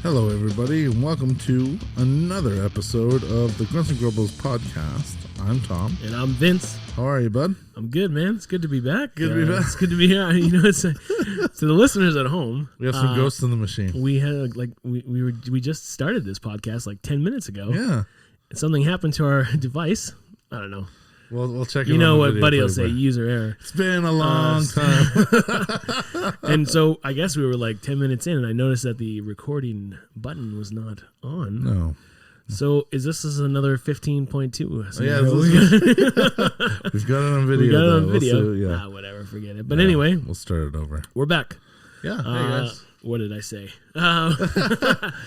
Hello, everybody, and welcome to another episode of the GruntsNGrumbles podcast. I'm Tom. And I'm Vince. How are you, bud? I'm good, man. It's good to be back. Good to be back. It's good to be here. You know, to the listeners at home, We have some ghosts in the machine. we had we just started this podcast like 10 minutes ago. Yeah. And something happened to our device. I don't know. We'll check it. You know on the what video Buddy will playback. say, user error. It's been a long time. And so I guess we were like 10 minutes in, and I noticed that the recording button was not on. No. So is this another 15.2? So Yeah, we've got it on video. we got it on though. video. We'll see, yeah. Whatever, forget it. But anyway, We'll start it over. we're back. Yeah. Hey, guys. What did I say?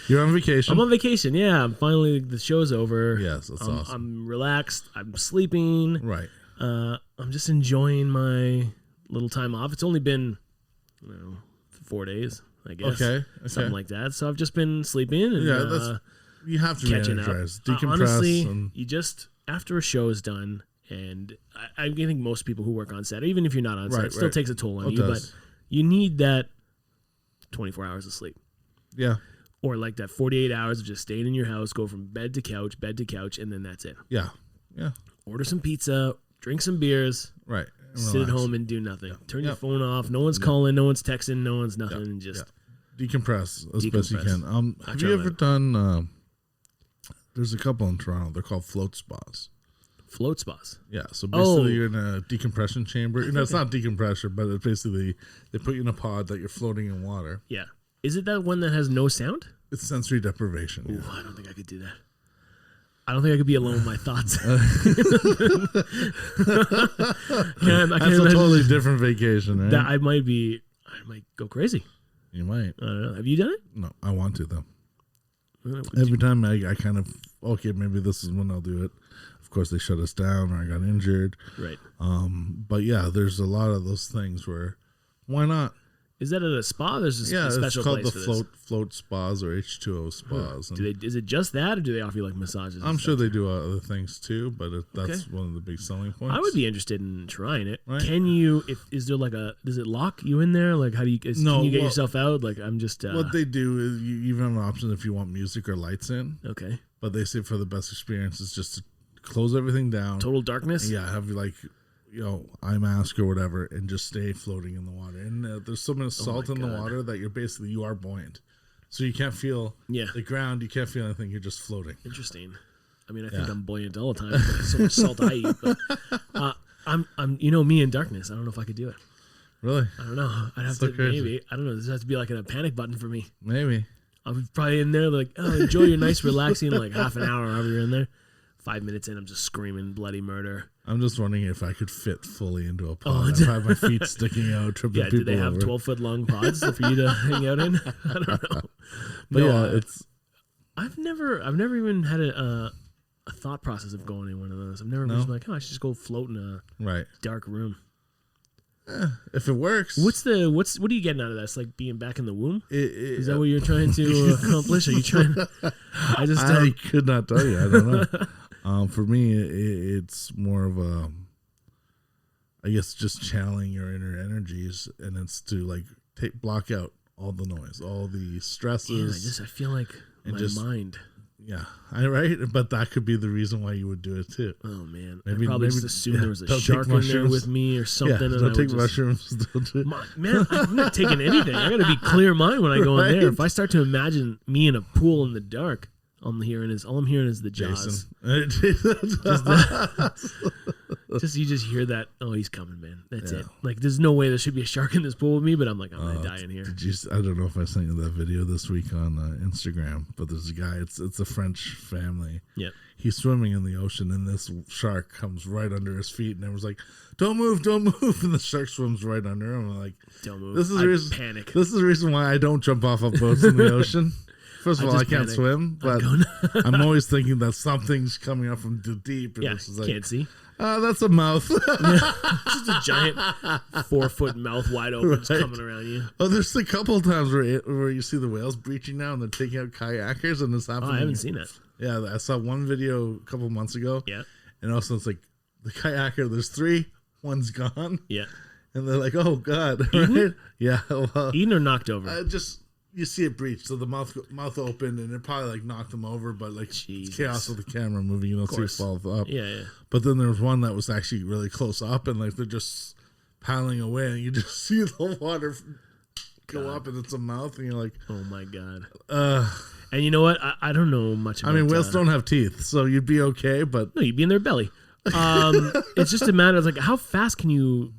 You're on vacation. I'm on vacation. Yeah, finally the show's over. Yes, that's awesome. I'm relaxed. I'm sleeping. Right. I'm just enjoying my little time off. It's only been, 4 days, I guess. Okay. Something like that. So I've just been sleeping and You have to catching up. re-energize, decompress. Honestly, and, you just after a show is done, and I think most people who work on set, or even if you're not on set, it still takes a toll on you. But you need that 24 hours of sleep. Yeah. Or like that 48 hours of just staying in your house, go from bed to couch, and then that's it. Yeah. Yeah. Order some pizza, drink some beers, Right. And sit at relax. home and do nothing. Yeah. Turn your phone off. No one's calling, no one's texting, no one's nothing, and just decompress as best you Decompress. can. Have you ever done? There's a couple in Toronto. They're called float spas. float spas. Yeah, so basically you're in a decompression chamber. It's not decompression, but it's basically they put you in a pod that you're floating in water. Yeah. Is it that one that has no sound? It's sensory deprivation. Ooh, I don't think I could do that. I don't think I could be alone with my thoughts. That's a totally different vacation, right? That I might go crazy. You might. I don't know. Have you done it? No, I want to though. Well, Every time I kind of maybe this is when I'll do it. Of course, they shut us down or I got injured. Right. But yeah, there's a lot of those things where why not? Is that at a spa? There's a special it's called place the for this? float spas or H2O spas. Huh. Is it just that, or do they offer you like massages? I'm sure they do other things too, but that's one of the big selling points. I would be interested in trying it. Right. Can you? Is there like does it lock you in there? Like how do you? Can you get yourself out? Like I'm just. What they do is you even have an option if you want music or lights in. Okay. But they say for the best experience is just to close everything down. Total darkness. Yeah, have like eye mask or whatever, and just stay floating in the water. And there's so much salt in the water that you are buoyant, so you can't feel the ground. You can't feel anything. You're just floating. Interesting. I mean, I think I'm buoyant all the time. There's so much salt I eat. But, I'm me in darkness. I don't know if I could do it. Really? I don't know. I'd have So to crazy. maybe. I don't know. This has to be like a panic button for me. Maybe. I'm probably in there like, enjoy your nice relaxing like half an hour, however you're in there. 5 minutes in, I'm just screaming bloody murder. I'm just wondering if I could fit fully into a pod. If I have my feet sticking out, tripping people over. Do they have 12-foot long pods for you to hang out in? I don't know. But it's. I've never even had a thought process of going in one of those. I've never been like, I should just go float in a dark room. If it works. What are you getting out of that? It's like being back in the womb? Is that what you're trying to accomplish? Are you trying to... I could not tell you. I don't know. For me, it's more of a, I guess, just channeling your inner energies, and it's to like block out all the noise, all the stresses. I feel like my mind. Yeah, right. But that could be the reason why you would do it too. Oh man, maybe, I probably just assumed there was a shark in there with me or something. Yeah, don't take mushrooms. Don't do it. Man, I'm not taking anything. I got to be clear mind when I go in there. If I start to imagine me in a pool in the dark, all I'm hearing is the Jaws. You just hear that. Oh, he's coming, man. That's it. Like, there's no way there should be a shark in this pool with me, but I'm like, I'm gonna die in here. I don't know if I sent you that video this week on Instagram, but there's a guy. It's a French family. Yeah. He's swimming in the ocean, and this shark comes right under his feet, and everyone's like, "Don't move, don't move!" And the shark swims right under him. I'm like, "Don't move." This is panic. This is the reason why I don't jump off of boats in the ocean. First of all, I can't swim, but I'm always thinking that something's coming up from the deep. And it's like, can't see. That's a mouth. Just a giant 4-foot mouth wide open just coming around you. Oh, there's a couple of times where you see the whales breaching now and they're taking out kayakers, and it's happening. Oh, I haven't seen that. Yeah, I saw one video a couple months ago. Yeah. And also it's like the kayaker, there's 3, one's gone. Yeah. And they're like, oh, God. Right? Yeah. Well, eaten or knocked over? you see it breach, so the mouth opened, and it probably like knocked them over, but like it's chaos with the camera moving, you don't see it fall up. Yeah. But then there was one that was actually really close up, and like they're just paddling away, and you just see the water go up, and it's a mouth, and you're like, oh my god. And you know what? I don't know much about. I mean, whales don't have teeth, so you'd be okay, but no, you'd be in their belly. It's just a matter of like how fast can you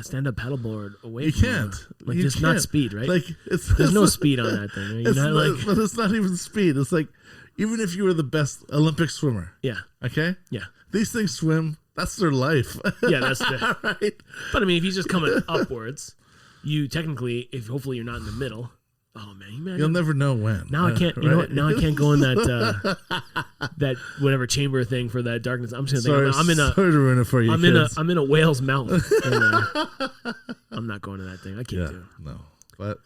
stand up paddleboard away? You from can't. Like there's not speed, right? Like there's no speed on that thing. Right? But it's not even speed. It's like even if you were the best Olympic swimmer. Yeah. Okay. Yeah. These things swim. That's their life. Yeah, that's right. But I mean, if he's just coming upwards, you technically, if hopefully you're not in the middle. Oh man, you'll never know when. Now I can't. You know what? Now I can't go in that that whatever chamber thing for that darkness. I'm just gonna think I'm in a. Sorry to ruin it for you. I'm in a whale's mouth. I'm not going to that thing. I can't do it. No, but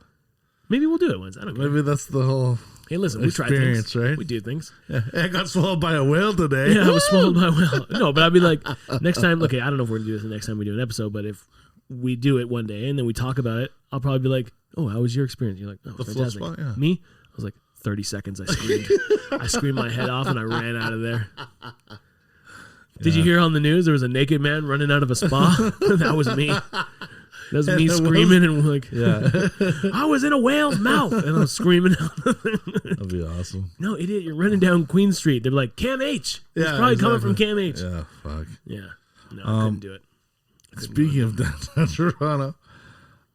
maybe we'll do it once. I don't know. Maybe that's the whole. Hey, listen, we try things, right? We do things. Yeah. I got swallowed by a whale today. Yeah, I was swallowed by a whale. No, but I'd be like, next time. Okay, I don't know if we're gonna do this the next time we do an episode, but if we do it one day and then we talk about it, I'll probably be like, "Oh, how was your experience?" You're like, "Oh, fantastic." Spot, yeah. Me, I was like, 30 seconds. I screamed. I screamed my head off and I ran out of there. Did you hear on the news there was a naked man running out of a spa? That was me. That was me screaming and like, I was in a whale's mouth and I was screaming. That'd be awesome. No, idiot, you're running down Queen Street. They're like, Cam H. It's probably coming from Cam H. Yeah, fuck. Yeah. No, I couldn't do it. Speaking of downtown Toronto,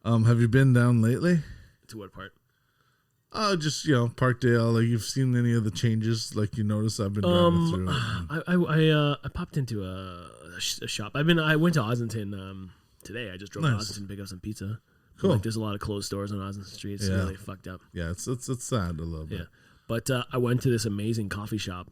have you been down lately? To what part? Just Parkdale. Like you've seen any of the changes? Like you notice I've been driving through. I popped into a shop. I went to Ossington today. I just drove to Ossington to pick up some pizza. Cool. Like there's a lot of closed stores on Ossington Street. It's really fucked up. Yeah, it's sad a little bit. Yeah, but I went to this amazing coffee shop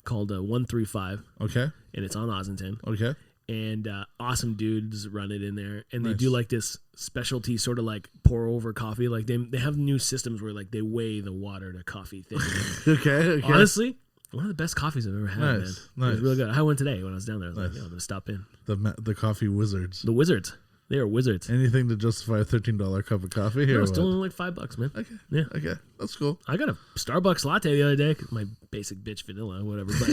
called 135. Okay. And it's on Ossington. Okay. And awesome dudes run it in there, and they do like this specialty sort of like pour over coffee. Like they have new systems where like they weigh the water to coffee thing. Okay. Honestly, one of the best coffees I've ever had. Man, nice. It was really good. I went today when I was down there. I was like, I'm gonna stop in. The coffee wizards. The wizards. They are wizards. Anything to justify a $13 cup of coffee here? No, it's still only like $5, man. Okay. Yeah. Okay. That's cool. I got a Starbucks latte the other day. My basic bitch vanilla, whatever. But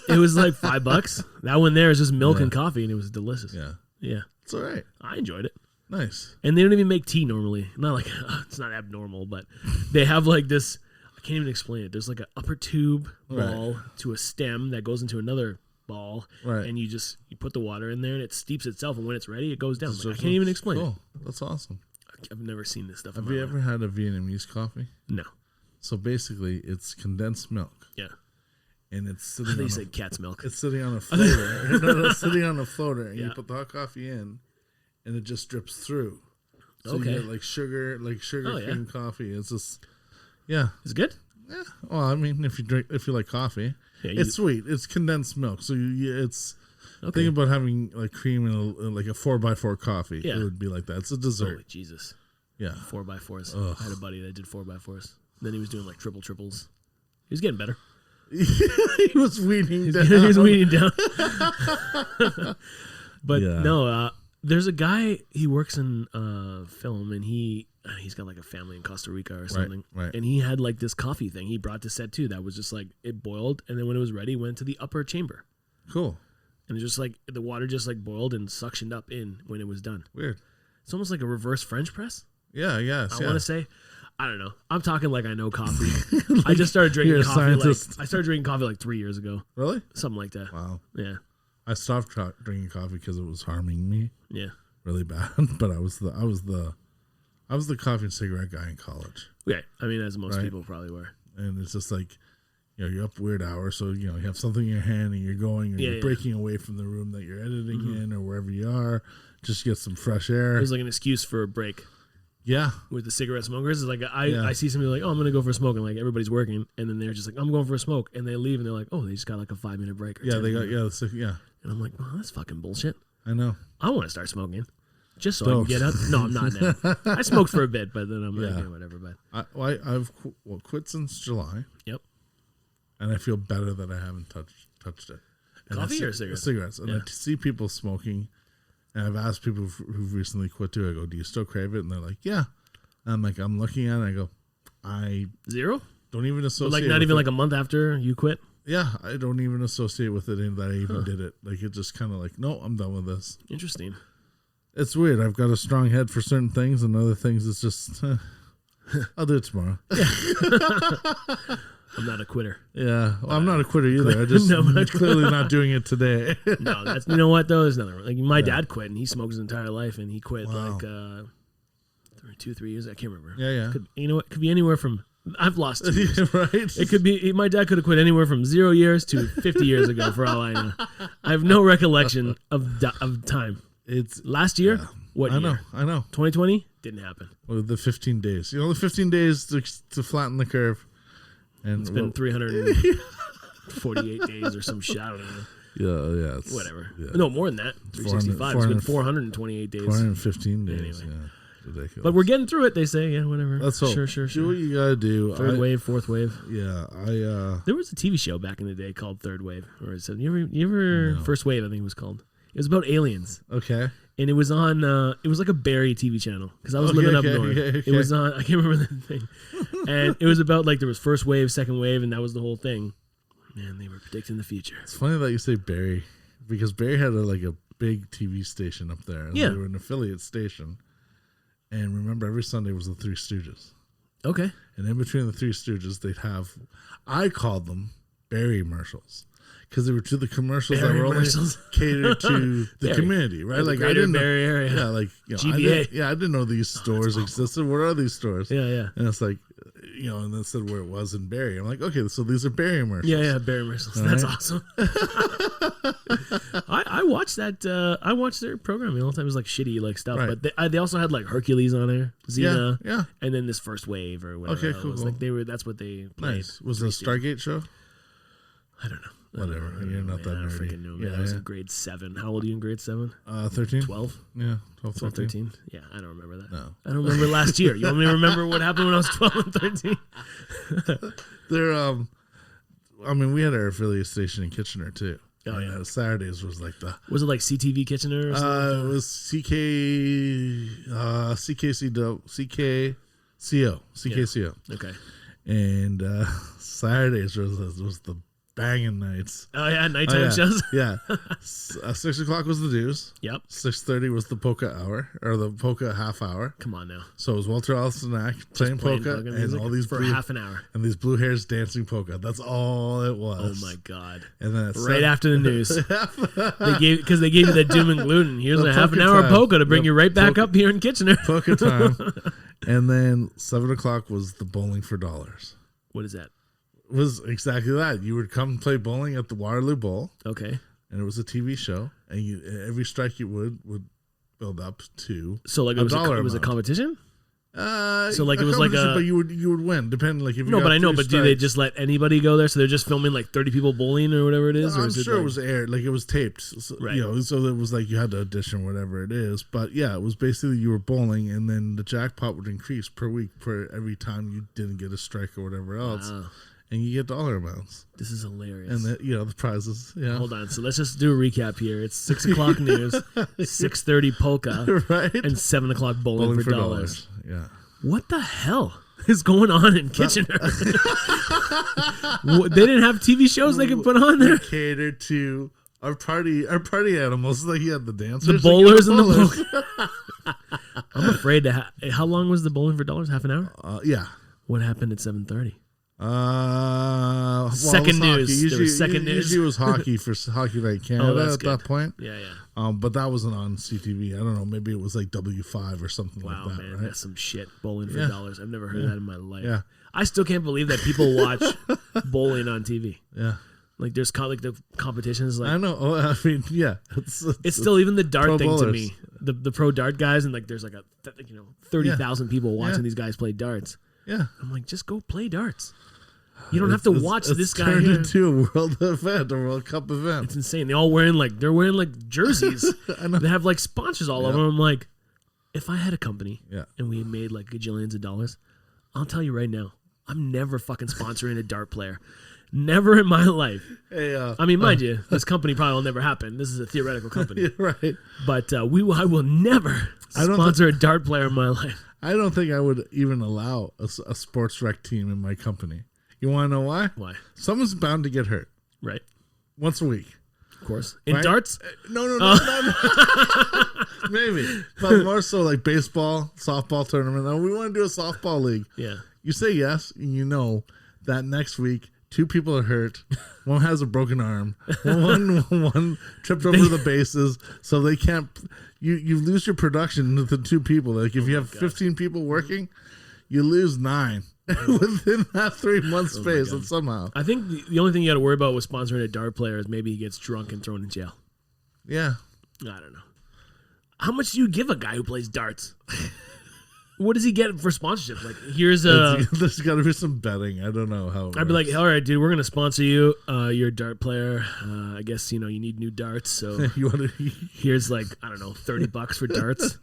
it was like $5. That one there is just milk and coffee, and it was delicious. Yeah. Yeah. It's all right. I enjoyed it. Nice. And they don't even make tea normally. Not like it's not abnormal, but they have like this. I can't even explain it. There's like an upper tube ball to a stem that goes into another ball, and you put the water in there and it steeps itself, and when it's ready it goes down. Like, I can't even explain it. That's awesome. I've never seen this stuff. Have you ever had a Vietnamese coffee? No. So basically it's condensed milk. Yeah. And it's sitting on say cat's milk. It's sitting on a floater. No, it's sitting on a floater, and you put the hot coffee in and it just drips through. So you get like sugar cream coffee. It's just Is it good? Yeah. Well, I mean, if you like coffee, it's sweet. It's condensed milk, so it's. Think about having like cream in like a 4x4 coffee. Yeah. It would be like that. It's a dessert. Oh, Jesus. Yeah. 4x4s. Ugh. I had a buddy that did 4x4s. Then he was doing like triples. He was getting better. He was weaning down. He was weaning down. But no, there's a guy. He works in film, and he's got like a family in Costa Rica or something. Right. And he had like this coffee thing. He brought to set too. That was just like it boiled, and then when it was ready, went to the upper chamber. Cool. And just like the water just like boiled and suctioned up in when it was done. Weird. It's almost like a reverse French press. Yeah. Yes. I want to say. I don't know. I'm talking like I know coffee. I just started drinking coffee. I started drinking coffee like 3 years ago. Really? Something like that. Wow. Yeah. I stopped drinking coffee because it was harming me. Yeah. Really bad. But I was the coffee and cigarette guy in college. Yeah. I mean, as most people probably were. And it's just like, you're up weird hours, so you have something in your hand and you're going, or you're breaking away from the room that you're editing in, or wherever you are, just get some fresh air. It was like an excuse for a break. Yeah. With the cigarette smokers, it's like I see somebody like, oh, I'm gonna go for a smoke, and like everybody's working, and then they're just like, I'm going for a smoke, and they leave, and they're like, oh, they just got like a 5-minute break. Or they got and I'm like, well, that's fucking bullshit. I know. I want to start smoking, just so I can get up. No, I'm not now. I smoked for a bit, but then I'm like, whatever. But I've quit since July. Yep. And I feel better that I haven't touched it. And Coffee or cigarettes? Cigarettes. And I see people smoking, and I've asked people who've recently quit too. I go, do you still crave it? And they're like, yeah. And I'm like, I'm looking at it, and I go, I Zero? don't even associate. But like not even like a month after you quit? Yeah, I don't even associate with it that I even did it. Like it just kind of like, no, I'm done with this. Interesting. It's weird. I've got a strong head for certain things, and other things it's just, I'll do it tomorrow. Yeah. I'm not a quitter. Yeah, well, I'm not a quitter either. I just I'm clearly not doing it today. No, that's you know what though. There's nothing. Like my dad quit, and he smoked his entire life, and he quit like 3 years. I can't remember. Yeah. You know what? It could be anywhere from. I've lost 2 years. Right. It could be. My dad could have quit anywhere from 0 years to 50 years ago, for all I know. I have no recollection of time. It's last year. Yeah. What year? I know. 2020 didn't happen. Well, the 15 days. You know, the 15 days to flatten the curve. And it's been 348 days or some shit. I don't know. Yeah. Whatever. Yeah. No, more than that. 365. It's been 428 days. 415 days. Anyway. Yeah. Ridiculous. But we're getting through it, they say. Yeah, whatever. Let's hope. Sure. Do what you gotta do. Third wave, fourth wave. Yeah, There was a TV show back in the day called Third Wave. Or it said, you ever No. First Wave, I think it was called. It was about aliens. Okay. And it was on, it was like a Barry TV channel. Because I was living up north. Okay. It was on, I can't remember the thing. And it was about like there was first wave, second wave, and that was the whole thing. Man, they were predicting the future. It's funny that you say Barry, because Barry had a big TV station up there. And yeah. They were an affiliate station. And remember, every Sunday was the Three Stooges. Okay. And in between the Three Stooges, they'd have, I called them Barry commercials. Because they were the commercials that were only catered to the community, right? Like I didn't know. Barry area. Yeah, like GBA. I didn't know these stores existed. What are these stores? Yeah. And it's like, and then said where it was in Barry. I'm like, okay, so these are Barry commercials. Yeah, Barry commercials. That's awesome. I watched that. I watched their programming all the time. It was like shitty stuff, right. but they also had like Hercules on there, Xena, yeah, and then this First Wave or whatever. Okay, cool. Like that's what they played. Nice. Was it a Stargate show? I don't know. Whatever. You're not that nerdy. I don't freaking know. Man. I was in grade 7. How old are you in grade 7? 13. 12. Yeah, 12, 13. Yeah, I don't remember that. No, I don't remember last year. You want me to remember what happened when I was 12 and 13? We had our affiliate station in Kitchener too. Oh yeah. Saturdays was like the. Was it like CTV Kitchener? Or something? It was CKCO. Okay. And Saturdays was the banging nights. Oh yeah, nighttime shows. Yeah, 6 o'clock was the dues. Yep. 6:30 was the polka hour or the polka half hour. Come on now. So it was Walter Alstonak playing polka and all these for half an hour and these blue hairs dancing polka. That's all it was. Oh my god! And then right after the news, they gave you that doom and gloom. Here's a half an hour of polka to bring you right back up here in Kitchener. Polka time. And then 7 o'clock was the bowling for dollars. What is that? It was exactly that. You would come play bowling at the Waterloo Bowl. Okay. And it was a TV show, and every strike you would build up to it was a competition. It was like but you would win depending if you but I know, but do they just let anybody go there? So they're just filming 30 people bowling or whatever it is. I'm sure it was aired, it was taped, so, right? So it was you had to audition, whatever it is. But yeah, it was basically you were bowling, and then the jackpot would increase per week for every time you didn't get a strike or whatever else. Wow. And you get dollar amounts. This is hilarious. And the prizes. Yeah. Hold on. So let's just do a recap here. It's 6 o'clock news, 6:30 polka, right? And 7 o'clock bowling for dollars. Yeah. What the hell is going on in Kitchener? They didn't have TV shows they could put on there. Catered to our party animals. You had the dancers, the bowlers, and the polka. I'm afraid to. How long was the bowling for dollars? Half an hour. Yeah. What happened at 7:30? Second news. Usually it was hockey for Hockey Night Canada at that point. Yeah. But that wasn't on CTV. I don't know. Maybe it was W5 or something like that. Man, right? That's some shit. Bowling for dollars. I've never heard that in my life. Yeah. I still can't believe that people watch bowling on TV. Yeah. There's the competitions. I know. Oh, yeah. It's still even the dart thing bowlers. to me. The pro dart guys and there's 30,000 people watching these guys play darts. Yeah. I'm like, just go play darts. You don't have to watch this guy turned here. into a world event, a World Cup event. It's insane. They all wearing jerseys. I know. They have sponsors all over them. I'm like, if I had a company and we made gajillions of dollars, I'll tell you right now, I'm never fucking sponsoring a dart player. Never in my life. Hey, I mean, mind you, this company probably will never happen. This is a theoretical company. Right. But I will never sponsor a dart player in my life. I don't think I would even allow a sports rec team in my company. You want to know why? Why? Someone's bound to get hurt. Right. Once a week. Of course. In darts? No. Maybe. But more so like baseball, softball tournament. Oh, we want to do a softball league. Yeah. You say yes, and you know that next week 2 people are hurt. One has a broken arm. One tripped over the bases, so they can't. You lose your production with the 2 people. Like if you have 15 people working, you lose 9 within that 3-month space. And somehow, I think the only thing you got to worry about with sponsoring a dart player is maybe he gets drunk and thrown in jail. Yeah, I don't know. How much do you give a guy who plays darts? What does he get for sponsorship? Like, here's a. There's got to be some betting. I don't know how. I'd be like, all right, dude, we're gonna sponsor you. You're a dart player. I guess you need new darts. So you want to? Here's like I don't know, $30 for darts.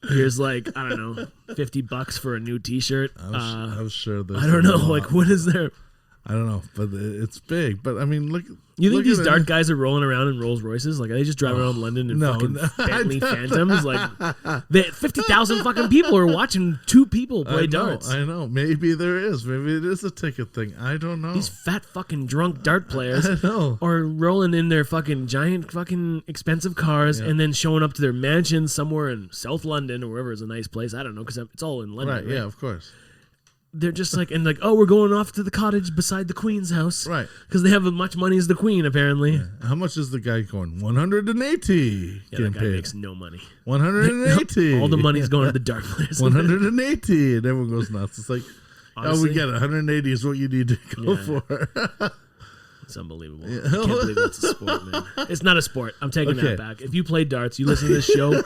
Here's like I don't know, $50 for a new T-shirt. I was sure. I don't know. Like, what is there? I don't know, but it's big. But I mean, look. You think these dart guys are rolling around in Rolls Royces? Like, are they just driving around London in fucking Bentley Phantoms? Like, 50,000 fucking people are watching 2 people play darts. I know. Maybe there is. Maybe it is a ticket thing. I don't know. These fat fucking drunk dart players are rolling in their fucking giant fucking expensive cars and then showing up to their mansion somewhere in South London or wherever is a nice place. I don't know because it's all in London. Right, yeah, of course. They're just like, oh, we're going off to the cottage beside the Queen's house. Right. Because they have as much money as the Queen, apparently. Yeah. How much is the guy going? 180. Yeah, that guy makes no money. 180. All the money's going to the dart players. 180. And everyone goes nuts. It's like, honestly, we get it. 180 is what you need to go for. It's unbelievable. I can't believe that's a sport, man. It's not a sport. I'm taking that back. If you play darts, you listen to this show,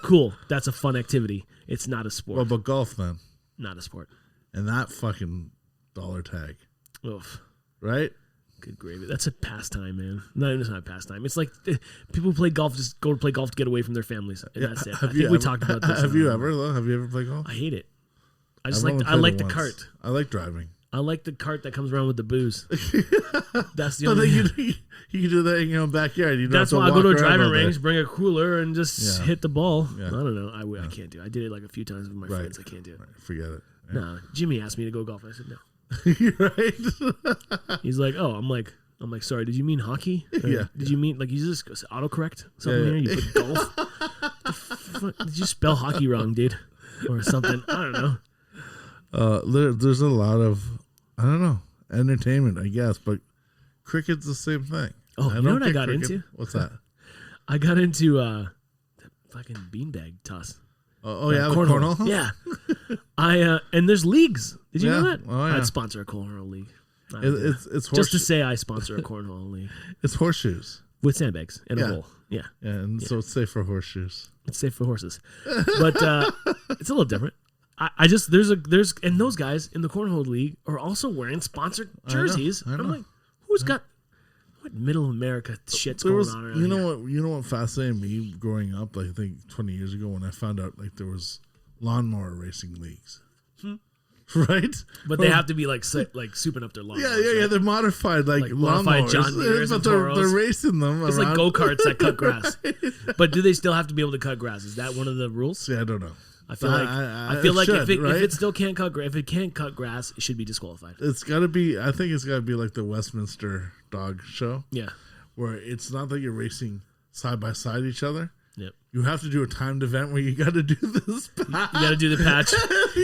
cool. That's a fun activity. It's not a sport. Well, but golf, then? Not a sport. And that fucking dollar tag. Oof. Right? Good gravy. That's a pastime, man. No, it's not a pastime. It's like people play golf, just go to play golf to get away from their families. And that's it. I think we talked about this. Have you ever played golf? I hate it. I like the cart. I like driving. I like the cart that comes around with the booze. That's the so only. You can do that in your own backyard. You don't That's have to why I go to a walk around driving range, bring a cooler, and just hit the ball. Yeah. I don't know. I can't do it. I did it like a few times with my friends. I can't do it. Right. Forget it. Yeah. No, Jimmy asked me to go golf. I said no. You're right. He's like, oh, I'm like, sorry. Did you mean hockey? Yeah. Did you mean like you just autocorrect something here? You put golf. Did you spell hockey wrong, dude, or something? I don't know. There's a lot of entertainment, I guess, but cricket's the same thing. Oh, you know what I got into? What's that? I got into the fucking beanbag toss. Oh yeah, cornhole. Yeah, and there's leagues. Did you know that? Oh, yeah. I'd sponsor a cornhole league. It's just to say I sponsor a cornhole league. It's horseshoes with sandbags and a hole. Yeah, so it's safe for horseshoes. It's safe for horses, but it's a little different. I just there's and those guys in the cornhole league are also wearing sponsored jerseys. I know. I'm like, who's got what middle America shit's going on around here? You know what fascinated me growing up, like I think 20 years ago when I found out like there was lawnmower racing leagues. Right? But they have to be like souping up their lawnmowers. Yeah, they're modified like modified lawnmowers. John Deere's but and they're racing them. It's like go-karts that cut grass. But do they still have to be able to cut grass? Is that one of the rules? Yeah, I don't know. I feel like if it still can't cut grass, if it can't cut grass, it should be disqualified. It's got to be. I think it's got to be like the Westminster Dog Show. Yeah, where it's not that you're racing side by side each other. Yep. You have to do a timed event where you got to do this. You got to do the patch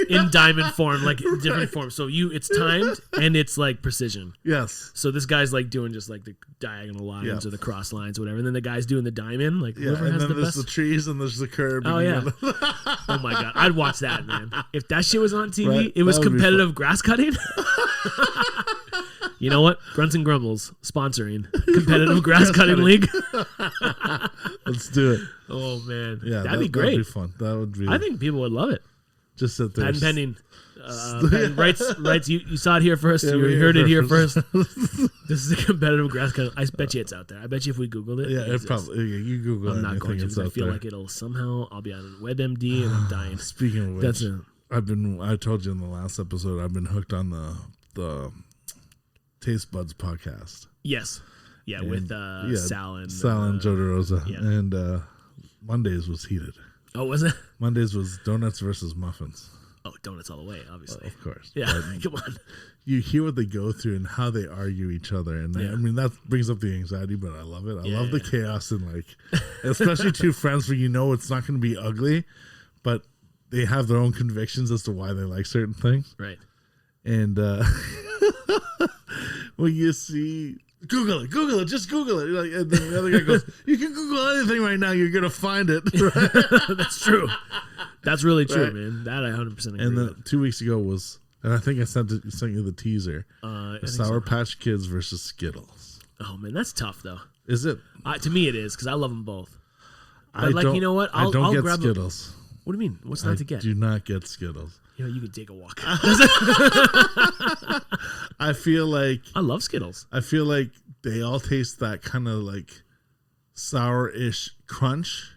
in diamond form, like different forms. So it's timed and it's like precision. Yes. So this guy's like doing just like the diagonal lines or the cross lines, or whatever. And then the guy's doing the diamond. Like whoever has the best. There's the trees and there's the curb. Oh yeah. Oh my god, I'd watch that, man. If that shit was on TV, it was competitive grass cutting. You know what? Grunts and Grumbles sponsoring competitive grass cutting league. Let's do it. Oh man, yeah, that'd be great. That'd be fun. That would be. I think people would love it. Just sit there. Patent pending. Rights. You saw it here first. Yeah, you heard it here first. This is a competitive grass cutting. I bet you it's out there. I bet you if we Googled it, it probably. Yeah, you Google it. I'm not going to. I feel like it'll somehow. I'll be on WebMD and I'm dying. Speaking of which, I told you in the last episode, I've been hooked on the Taste Buds podcast. Yes. Yeah, and, with Sal and Joe DeRosa. Yeah. And Mondays was heated. Oh, was it? Mondays was donuts versus muffins. Oh, donuts all the way, obviously. Of course. Yeah, come on. You hear what they go through and how they argue each other. And I mean, that brings up the anxiety, but I love it. I love the chaos and like, especially two friends where you know it's not going to be ugly, but they have their own convictions as to why they like certain things. Right. And when you see, Google it, just Google it. Like, and then the other guy goes, you can Google anything right now, you're going to find it. Right? That's true. That's really true, man. That I 100% agree And then with. 2 weeks ago was, and I think I sent you the teaser, the Sour Patch Kids versus Skittles. Oh, man, that's tough, though. Is it? To me, it is, because I love them both. But, like, you know what? I don't get grab Skittles. What do you mean? What's not to get? Do not get Skittles. You know, you can take a walk. I feel like... I love Skittles. I feel like they all taste that kind of like sour-ish crunch.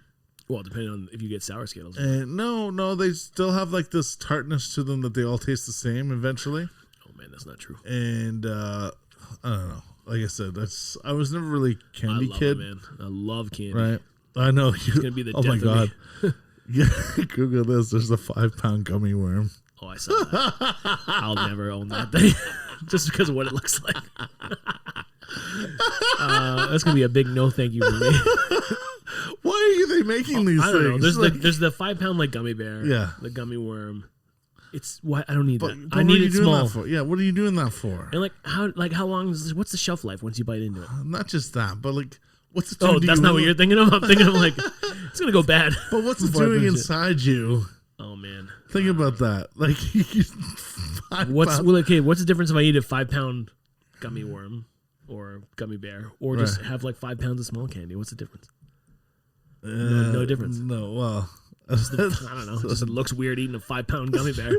Well, depending on if you get sour Skittles. And no, they still have like this tartness to them that they all taste the same eventually. Oh man, that's not true. And I don't know. Like I said, I was never really a candy kid. It, man. I love candy. Right. I know. It's gonna be the oh death my god. of me. Yeah, Google this. There's a 5-pound gummy worm. Oh, I saw that. I'll never own that thing, just because of what it looks like. That's gonna be a big no, thank you for me. Why are they making these I don't things? know. There's the 5-pound like gummy bear. Yeah. The gummy worm. It's what I don't need that. But I need it small. For? Yeah. What are you doing that for? And how long is this, what's the shelf life once you bite into it? Not just that, but like, what's it? Oh, that's not what you're thinking of. I'm thinking of like it's gonna go bad. But what's it doing inside you? Oh man. Think about that. Like, what's the difference if I eat a 5-pound gummy worm or gummy bear, or just have like 5 pounds of small candy? What's the difference? No difference. No, well, I don't know. It looks weird eating a 5-pound gummy bear.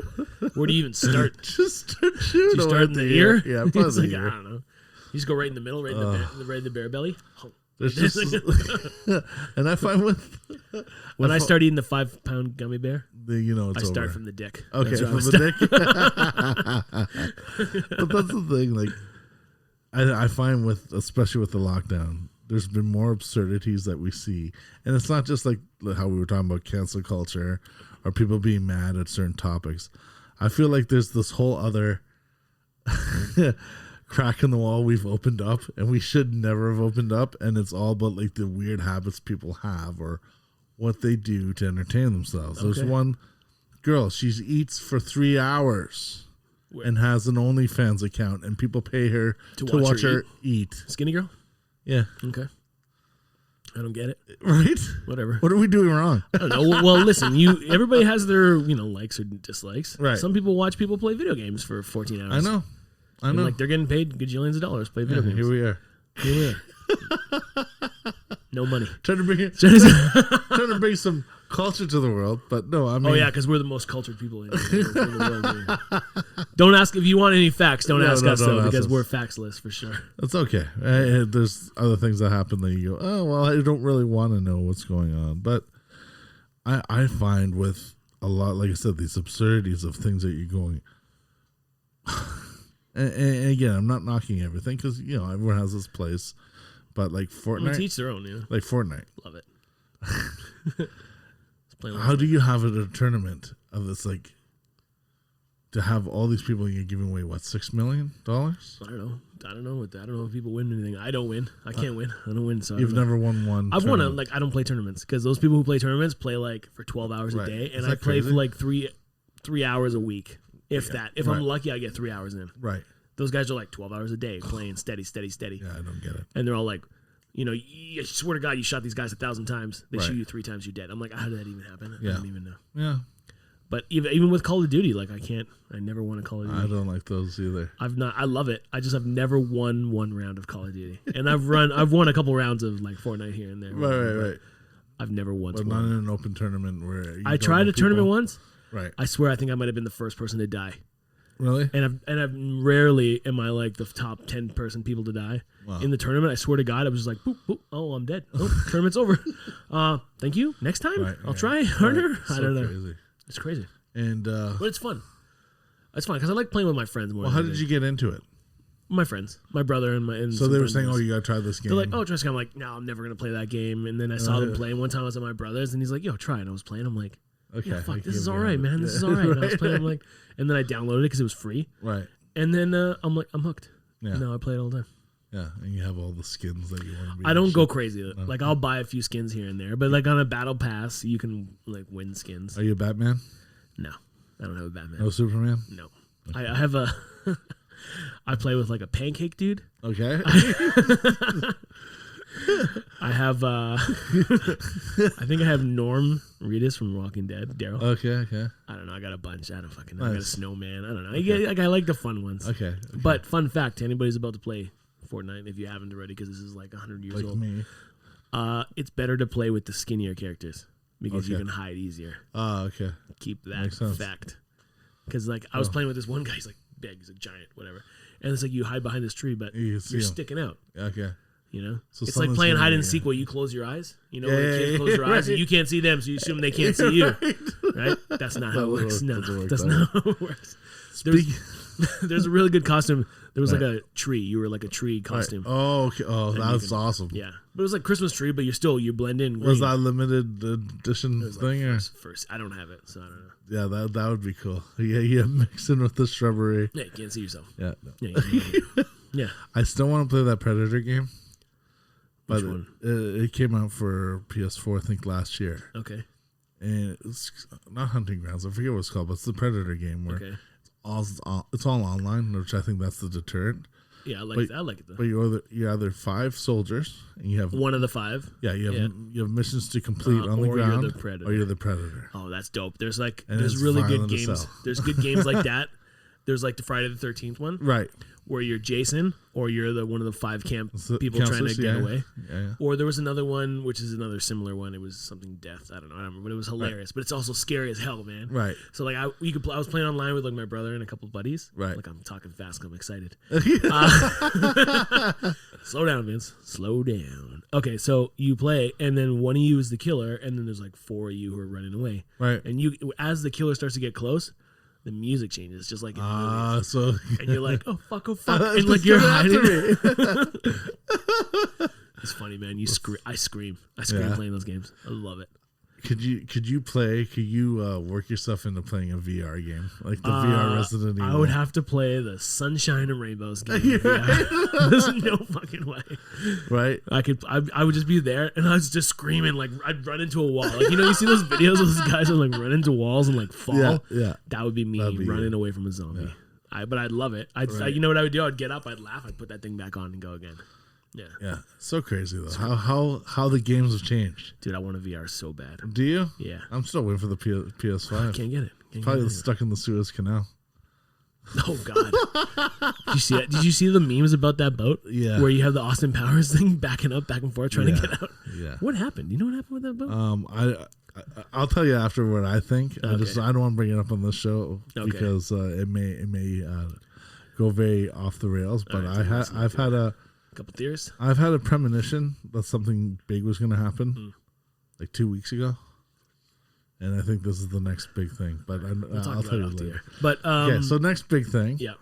Where do you even start? Just start shooting. Do you start in the ear? Yeah, probably like, I don't know. You just go right in the middle, right in the bear belly. There's just, and I find when I start eating the 5-pound gummy bear, it's I start over. from the dick. Okay, from the dick. But that's the thing. Like, I find especially with the lockdown, there's been more absurdities that we see, and it's not just like how we were talking about cancel culture or people being mad at certain topics. I feel like there's this whole other crack in the wall we've opened up, and we should never have opened up, and it's all about like the weird habits people have or what they do to entertain themselves. Okay. There's one girl, she eats for 3 hours and has an OnlyFans account, and people pay her to watch her eat. Skinny girl? Yeah. Okay. I don't get it. Right? Whatever. What are we doing wrong? I don't know. Well, listen, everybody has their, likes or dislikes. Right. Some people watch people play video games for 14 hours. I know. Like they're getting paid gajillions of dollars to play video games. Here we are. No money. Trying to bring some culture to the world, but no, I mean... Oh, yeah, because we're the most cultured people in the world. Don't ask if you want any facts. Don't ask us, though, because we're factsless for sure. That's okay. There's other things that happen that you go, oh, well, I don't really want to know what's going on. But I find with a lot, like I said, these absurdities of things that you're going... And again, I'm not knocking everything because, everyone has this place. But like Fortnite. To each their own, yeah. Like Fortnite. Love it. How do you have it at a tournament of this, like, to have all these people and you're giving away, what, $6 million? I don't know. I don't know if people win anything. I don't win. I can't win. I don't win. So you've never won one. I've won I don't play tournaments because those people who play tournaments play like for 12 hours a day, and I play for like three hours a week. If that. If I'm lucky, I get 3 hours in. Right. Those guys are like 12 hours a day playing steady. Yeah, I don't get it. And they're all like, you swear to God, you shot these guys 1,000 times. They shoot you 3 times, you're dead. I'm like, how did that even happen? I don't even know. Yeah. But even with Call of Duty, like I never won a Call of Duty. I don't like those either. I love it. I've never won one round of Call of Duty. And I've won a couple rounds of like Fortnite here and there. Right. I've never won. But not in an open tournament where I tried a tournament once. Right. I swear I think I might have been the first person to die. Really? And I've rarely am I like the top 10 people to die. Wow. In the tournament. I swear to God, I was just like, boop, boop. Oh, I'm dead. Oh, tournament's over. Thank you. Next time, I'll try harder. Right. I don't know. Crazy. It's crazy. And but it's fun. It's fun because I like playing with my friends more. Well, how did you get into it? My friends, my brother and my. So they were saying, "Oh, you gotta try this game." They're like, "Oh, try this game." I'm like, "No, I'm never gonna play that game." And then I saw them play. And one time I was at my brother's, and he's like, "Yo, try it." And I was playing. I'm like, "Okay, yeah, fuck, this is all right, man. This is all right." And I was playing. I'm like, and then I downloaded it because it was free. Right. And then I'm like, I'm hooked. Yeah. And now I play it all the time. Yeah, and you have all the skins that you want to be. I don't go crazy. No. Like I'll buy a few skins here and there, but like on a battle pass, you can like win skins. Are you a Batman? No, I don't have a Batman. No Superman? No, okay. I have a. I play with like a pancake dude. Okay. I have. I think I have Norm Reedus from Walking Dead. Daryl. Okay. I don't know. I got a bunch. I don't fucking know. Nice. I got a snowman. I don't know. Okay. I like the fun ones. Okay. But fun fact to anybody who's about to play Fortnite, if you haven't already, because this is like 100 years old. Me. It's better to play with the skinnier characters because you can hide easier. Oh, okay. Keep that fact. Because like I was playing with this one guy. He's like big. He's a giant, whatever. And it's like you hide behind this tree, but you're sticking out. Okay. You know, so it's like playing hide and seek where you close your eyes. You know, when kids close their eyes and you can't see them, so you assume they can't see you. Right? That's not how it works. No, that's not how it works. There's a really good costume. There was like a tree. You were like a tree costume. Right. Oh, okay. Oh, that's awesome. Yeah, but it was like Christmas tree, but you blend in. Was that a limited edition thing? Like first, I don't have it, so I don't know. Yeah, that would be cool. Yeah, mix in with the shrubbery. Yeah, you can't see yourself. Yeah. Yeah. I still want to play that Predator game. Which one? It came out for PS4, I think, last year. Okay. And it's not Hunting Grounds. I forget what it's called, but it's the Predator game where it's all online, which I think that's the deterrent. Yeah, I like it though. But you're either 5 soldiers, and you have one of the 5. Yeah, you have missions to complete on the ground, or you're the Predator. Oh, that's dope. There's really good games. There's good games like that. There's like the Friday the 13th one, right? Where you're Jason, or you're one of the 5 people trying to get away. Yeah. Or there was another one, which is another similar one. It was something death. I don't remember, but it was hilarious. Right. But it's also scary as hell, man. Right. So like I was playing online with like my brother and a couple of buddies. Right. Like I'm talking fast 'cause I'm excited. Slow down, Vince. Slow down. Okay, so you play, and then one of you is the killer, and then there's like 4 of you who are running away. Right. And as the killer starts to get close, the music changes, just like in the movies. And you're like, oh fuck, and like you're hiding. It's funny, man. I scream playing those games. I love it. Could you work yourself into playing a VR game, like the VR Resident Evil? I would have to play the Sunshine and Rainbows game. There's no fucking way. Right? I would just be there, and I was just screaming, like I'd run into a wall. Like you see those videos of those guys who like run into walls and like fall. Yeah. That would be me running away from a zombie. Yeah. But I'd love it. You know what I would do? I'd get up, I'd laugh, I'd put that thing back on and go again. Yeah. So crazy though. How the games have changed. Dude, I want a VR so bad. Do you? Yeah. I'm still waiting for the PS5. I can't get it. Probably stuck in the Suez Canal. Oh God. Did you see that? Did you see the memes about that boat? Yeah. Where you have the Austin Powers thing backing up, back and forth, trying to get out. Yeah. What happened? Do you know what happened with that boat? I'll tell you after what I think. Okay. I don't want to bring it up on this show because it may go very off the rails. But I've had a couple theories. I've had a premonition that something big was going to happen, like 2 weeks ago, and I think this is the next big thing. But I'll tell you later. But okay, so next big thing. Yeah.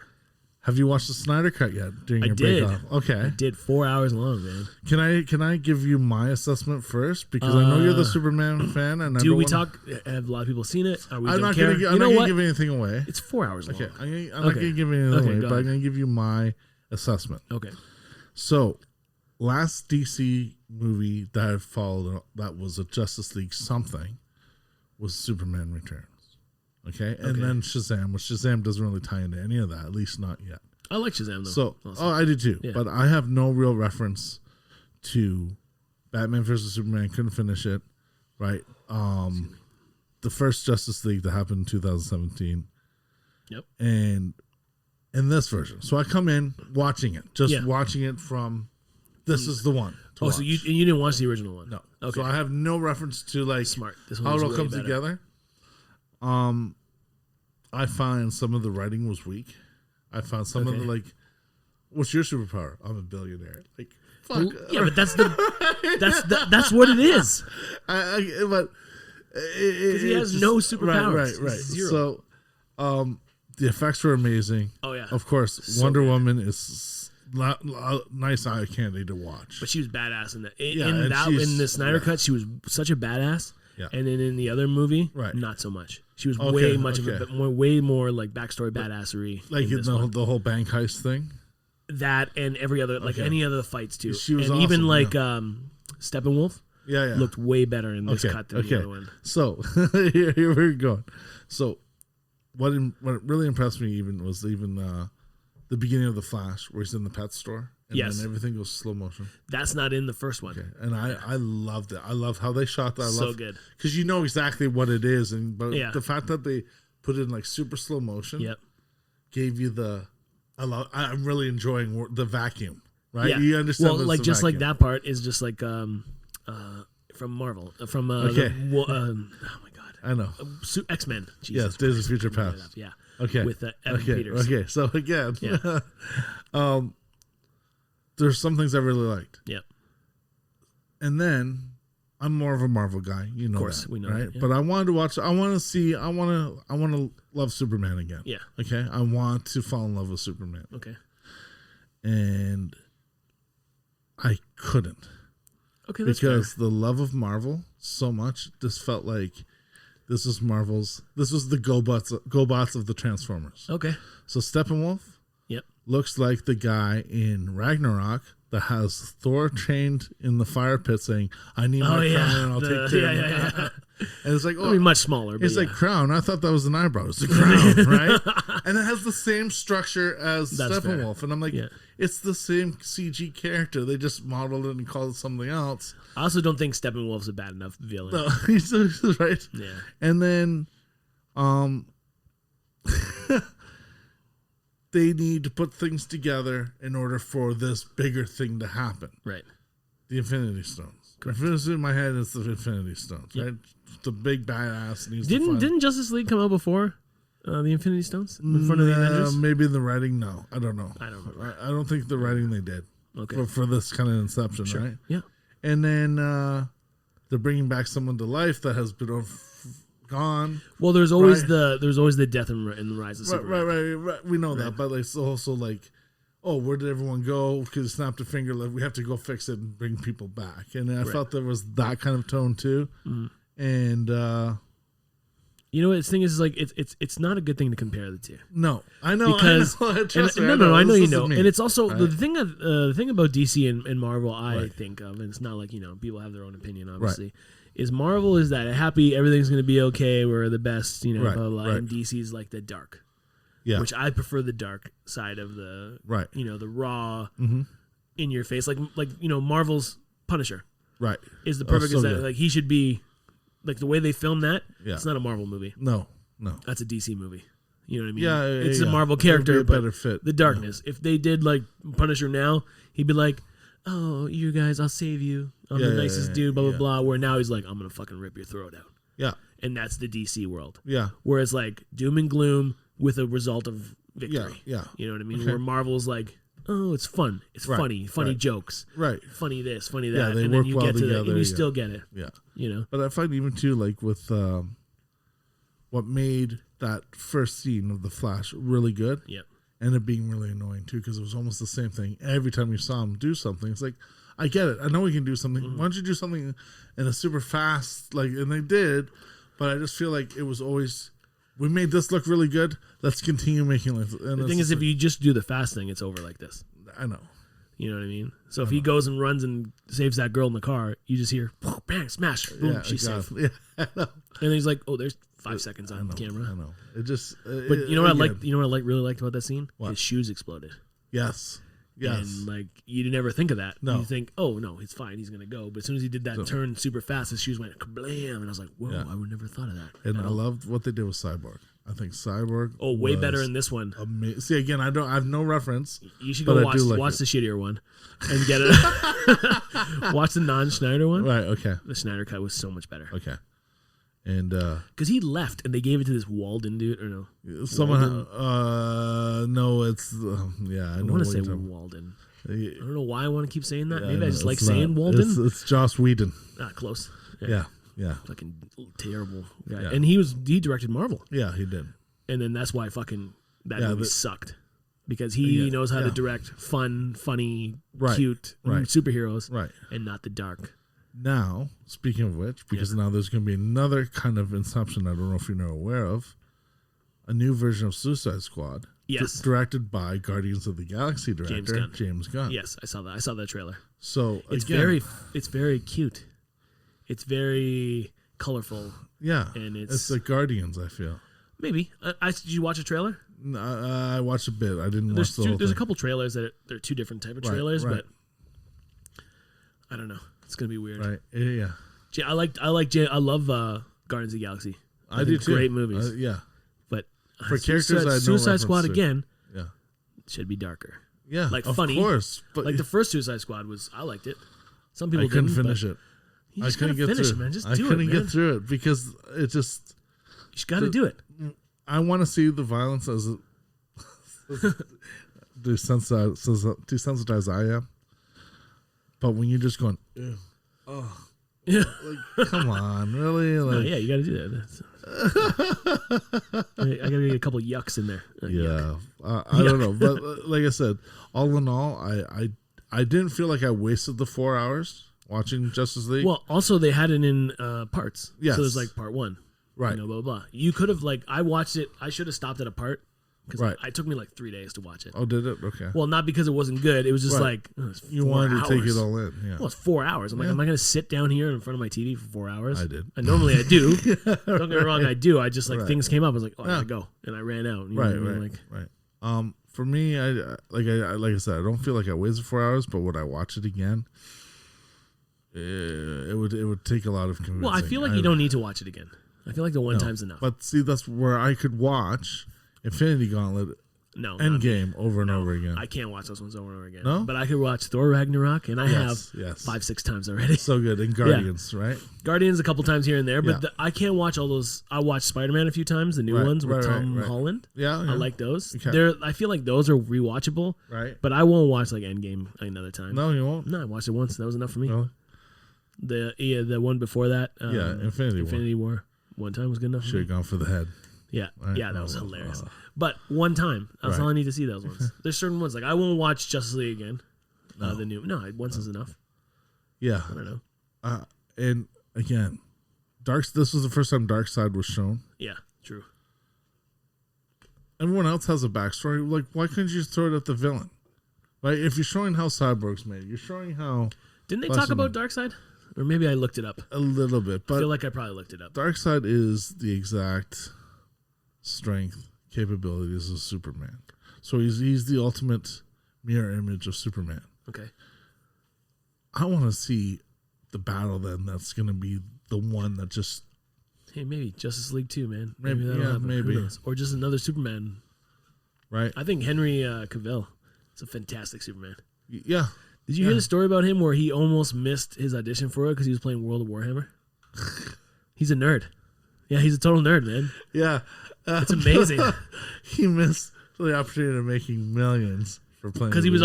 Have you watched the Snyder Cut yet? I did. Okay. I did 4 hours long, man. Can I give you my assessment first because I know you're the Superman fan, and have a lot of people seen it? I'm not going to give anything away. It's 4 hours long. Okay, I'm not going to give anything away, but I'm going to give you my assessment. Okay. So, last DC movie that I followed that was a Justice League something was Superman Returns. Okay? And then Shazam, which Shazam doesn't really tie into any of that, at least not yet. I like Shazam, though. So, I do too. Yeah. But I have no real reference to Batman vs. Superman. Couldn't finish it. Right? The first Justice League that happened in 2017. Yep. And in this version. So I come in watching it. Watching it from this is the one. So you didn't watch the original one? No. Okay. So I have no reference to like smart. How it all comes together. I find some of the writing was weak. I found some of the like, what's your superpower? I'm a billionaire. Like, fuck. Well, yeah, but that's what it is. But because he has no superpowers. Right. Zero. So, The effects were amazing. Oh yeah, of course. So Wonder good. Woman is nice eye candy to watch. But she was badass in that. Yeah, In the Snyder cut, she was such a badass. Yeah. And then in the other movie, not so much. She was way more like backstory badassery. Like in the whole bank heist thing. That and every other any other fights too. She was and awesome, even like Steppenwolf. Yeah. Looked way better in this cut than the other one. So here we're going. So what really impressed me was the beginning of the Flash where he's in the pet store and then everything goes slow motion. That's not in the first one. Okay. And I loved it. I loved how they shot that. So good. Because you know exactly what it is, but the fact that they put it in like super slow motion gave you I'm really enjoying the vacuum. Right? Yeah. You understand? Well, like just vacuum. Like that part is just like from Marvel, from oh my god, I know X-Men. Yes, Days of Future Past. Yeah. Okay. With Evan Peters. Okay. So again, there's some things I really liked. Yeah. And then I'm more of a Marvel guy, you know. Of course, we know, right? Yeah. But I wanted to watch. I want to love Superman again. Yeah. Okay. I want to fall in love with Superman. Okay. And I couldn't. Okay, that's because fair. The love of Marvel so much. This felt like this was Marvel's. This was the GoBots of the Transformers. Okay. So Steppenwolf. Yep. Looks like the guy in Ragnarok that has Thor chained in the fire pit saying, "I need my crown and I'll take care of it." Yeah. And it's like, much smaller. It's like crown. I thought that was an eyebrow. It's a crown, right? And it has the same structure as Steppenwolf. And I'm like, it's the same CG character. They just modeled it and called it something else. I also don't think Steppenwolf's a bad enough villain. No, he's right. Yeah. And then, they need to put things together in order for this bigger thing to happen. Right. The Infinity Stones. Correct. If in my head, it's the Infinity Stones, right? The big badass needs to find. Didn't Justice League come out before the Infinity Stones in front of the Avengers? Maybe in the writing, no. I don't know. I don't know. I don't think the writing they did. Okay. For this kind of inception, right? Yeah. And then they're bringing back someone to life that has been gone. Well, there's always the death and the rise of Superman. Right. We know that, but it's also like, oh, where did everyone go? Because it snapped a finger. Like, we have to go fix it and bring people back. And I felt there was that kind of tone too. Mm-hmm. And you know what the thing is like it's not a good thing to compare the two. No, I know. Because I know you know. And it's also the thing about DC and Marvel. I think of, and it's not like people have their own opinion. Obviously, is Marvel is that happy everything's going to be okay. We're the best, blah, blah, blah. And DC's like the dark. Yeah. Which I prefer the dark side of the the raw in your face like Marvel's Punisher is the perfect example. Like he should be like the way they filmed that. It's not a Marvel movie. No, that's a DC movie. You know what I mean? Yeah, it's a Marvel character, but better fit. The darkness. If they did like Punisher now, he'd be like, "Oh, you guys, I'll save you. I'm the nicest dude." Blah blah blah. Where now he's like, "I'm gonna fucking rip your throat out." Yeah, and that's the DC world. Yeah. Whereas like doom and gloom with a result of victory. Yeah. You know what I mean? Okay. Where Marvel's like, oh, it's fun. It's funny jokes. Right. Funny this, funny that. Yeah, they and work then you well get to together. and you still get it. Yeah. But I find even too, like with what made that first scene of the Flash really good. Yep. Ended up being really annoying too, because it was almost the same thing. Every time you saw him do something, it's like, I get it. I know we can do something. Why don't you do something in a super fast, and they did, but I just feel like it was always, we made this look really good. Let's continue making it. And the thing is, if you just do the fast thing, it's over like this. I know. You know what I mean? So if he goes and runs and saves that girl in the car, you just hear, bang, smash, boom, she's safe. Yeah, I know. And he's like, oh, there's 5 seconds on camera. I know. It just. But you know what I liked? You know what I really liked about that scene? What? His shoes exploded. Yes. And you never think of that. No. You think, oh no, it's fine, he's gonna go. But as soon as he did that turn super fast, his shoes went kablam, and I was like, whoa, I would never thought of that. And I loved what they did with Cyborg. I think Cyborg. Oh, way better in this one. See, again, I have no reference. You should go watch the shittier one and get it. Watch the non-Schneider one. Right. Okay. The Schneider cut was so much better. Okay. And because he left and they gave it to this Walden dude, or no? Someone, no, it's I want to say Walden. I don't know why I want to keep saying that. Maybe I just like saying Walden. It's Joss Whedon. Close. Yeah. Fucking terrible guy. Yeah. And he directed Marvel. Yeah, he did. And then that's why fucking that movie sucked. Because he knows how to direct fun, funny, cute superheroes and not the dark. Now, speaking of which, because now there's going to be another kind of inception I don't know if you're aware of, a new version of Suicide Squad. Yes. Directed by Guardians of the Galaxy director James Gunn. Yes, I saw that. I saw that trailer. So it's very cute. It's very colorful. Yeah. And it's like Guardians, I feel. Maybe. Did you watch a trailer? I watched a bit. I didn't watch the whole There's thing. a couple trailers that they're two different type of trailers, but I don't know. It's gonna be weird. Right? Yeah. I love Guardians of the Galaxy. I do too. Great movies. Yeah. But for characters, I know Suicide Squad to. again. Yeah. Should be darker. Yeah. Like of funny. Of course. But like the first Suicide Squad was. I liked it. Some people couldn't finish it. I couldn't get through it, man. Just do it, man. I couldn't get through it because it just. You just got to do it. I want to see the violence as desensitized I am. But when you're just going, yeah, like, come on, really? Like, no, yeah, you got to do that. I got to get a couple yucks in there. I don't know, but like I said, all in all, I didn't feel like I wasted the 4 hours watching Justice League. Well, also they had it in parts. Yes. So there's like part one. Right. You know, blah, blah, blah. You could have, like, I watched it. I should have stopped at a part. Because it took me like 3 days to watch it. Oh, did it? Okay. Well, not because it wasn't good. It was just you wanted to take it all in. Yeah. Well, it's 4 hours. I'm like, am I going to sit down here in front of my TV for 4 hours? I did. And normally I do. Don't get me wrong, I do. I just things came up. I was like, I gotta go, and I ran out. You know what I mean? Right. For me, like I said, I don't feel like I wasted 4 hours, but would I watch it again? It would take a lot of convincing. Well, I feel like you don't need to watch it again. I feel like the one time's enough. But see, that's where I could watch Infinity Gauntlet, Endgame over and over again. I can't watch those ones over and over again. No? But I could watch Thor Ragnarok, and I have 5-6 times already. So good. And Guardians, right? Guardians a couple times here and there, but I can't watch all those. I watched Spider-Man a few times, the new ones with Tom Holland. Yeah. I like those. Okay. I feel like those are rewatchable. Right. But I won't watch like Endgame another time. No, you won't? No, I watched it once. That was enough for me. Really? The one before that. Infinity War. One time was good enough. Should have gone for the head. Yeah, that was hilarious. But one time, that's all I need to see those ones. There's certain ones, like I won't watch Justice League again. Once is enough. Yeah. I don't know. And again, this was the first time Darkseid was shown. Yeah, true. Everyone else has a backstory. Like, why couldn't you just throw it at the villain? Like, if you're showing how Cyborg's made, you're showing how... Didn't they talk about Darkseid? Or maybe I looked it up. A little bit, but I feel like I probably looked it up. Darkseid is the exact strength, capabilities of Superman. So he's the ultimate mirror image of Superman. Okay. I want to see the battle then that's going to be the one that just... Hey, maybe Justice League 2, man. Maybe that'll happen. Maybe. Or just another Superman. Right. I think Henry Cavill is a fantastic Superman. Yeah. Did you hear the story about him where he almost missed his audition for it because he was playing World of Warhammer? He's a nerd. Yeah, he's a total nerd, man. Yeah. It's amazing. He missed the opportunity of making millions for playing. Because he was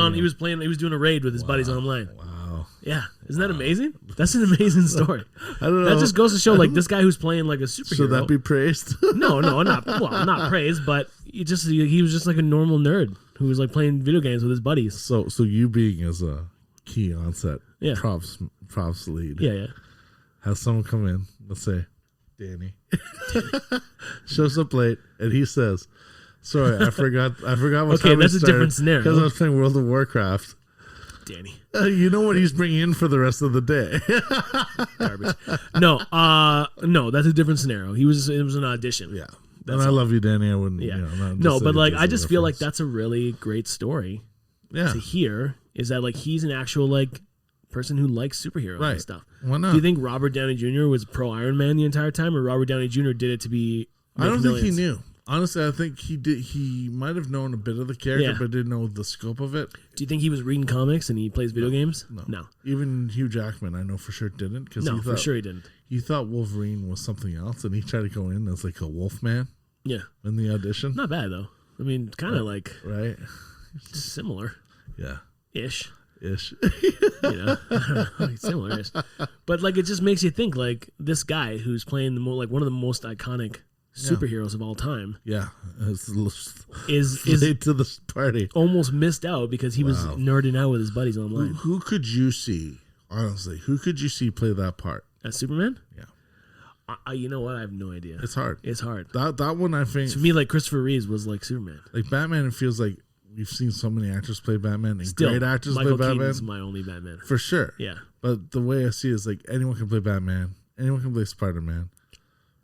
doing a raid with his buddies online. Wow. Yeah. Isn't that amazing? That's an amazing story. I don't know. That just goes to show, like, this guy who's playing like a superhero. Should that be praised? No, not praised, but he was just like a normal nerd who was like playing video games with his buddies. So you being as a key onset props lead. Yeah. Has someone come in, let's say Danny. Shows up late and he says, sorry, I forgot what okay, that's a different scenario. Because I was playing World of Warcraft. Danny. You know what he's bringing in for the rest of the day. Garbage. No, that's a different scenario. It was an audition. Yeah. And I love you, Danny. I wouldn't. Yeah. No, but like, I just feel like that's a really great story. Yeah. To hear is that like he's an actual like person who likes superheroes and stuff. Why not? Do you think Robert Downey Jr. was pro Iron Man the entire time, or Robert Downey Jr. did it to be? I don't think he knew. Honestly, I think he did. He might have known a bit of the character, but didn't know the scope of it. Do you think he was reading comics and he plays video games? No. Even Hugh Jackman, I know for sure didn't. For sure he didn't. He thought Wolverine was something else, and he tried to go in as like a Wolfman. Yeah. In the audition. Not bad though. I mean, kind of like similar. Yeah. Ish. Similar-ish. But like, it just makes you think like this guy who's playing one of the most iconic superheroes of all time. Yeah, is late to the party. Almost missed out because he was nerding out with his buddies online. Who could you see? Honestly, who could you see play that part as Superman? Yeah. You know what? I have no idea. It's hard. It's hard. That one, I think. To me, like Christopher Reeves was like Superman. Like Batman, it feels like we've seen so many actors play Batman and Still, great actors Michael play Batman. Keaton's my only Batman. For sure. Yeah. But the way I see it is like anyone can play Batman. Anyone can play Spider-Man.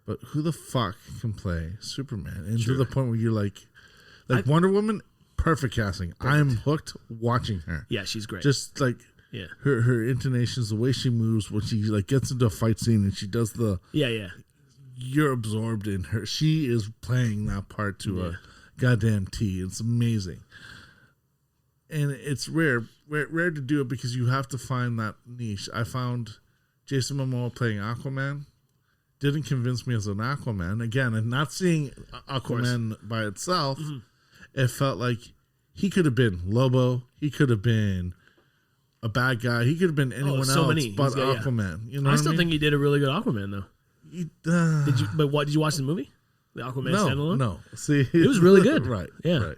But who the fuck can play Superman? And to the point where you're like Wonder Woman, perfect casting. I'm hooked watching her. Yeah, she's great. Just like her intonations, the way she moves, when she like gets into a fight scene and she does the you're absorbed in her. She is playing that part to a goddamn T. It's amazing, and it's rare to do it because you have to find that niche. I found Jason Momoa playing Aquaman. Didn't convince me as an Aquaman. Again, and not seeing Aquaman by itself, it felt like he could have been Lobo. He could have been a bad guy. He could have been anyone else but Aquaman. You know, I still think he did a really good Aquaman though. Did you? But what did you watch the movie? The Aquaman standalone? No. See, it was really good. Right. Yeah. Right.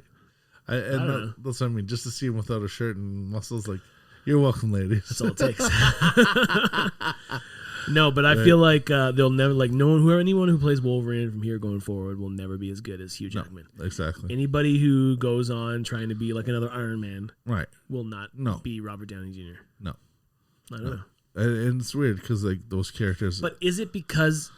That's what I mean. Just to see him without a shirt and muscles, like, you're welcome, ladies. That's all it takes. No, but I feel like they'll never anyone who plays Wolverine from here going forward will never be as good as Hugh Jackman. No, exactly. Anybody who goes on trying to be like another Iron Man, right, will not be Robert Downey Jr. No, I don't know. And it's weird because like those characters. But is it because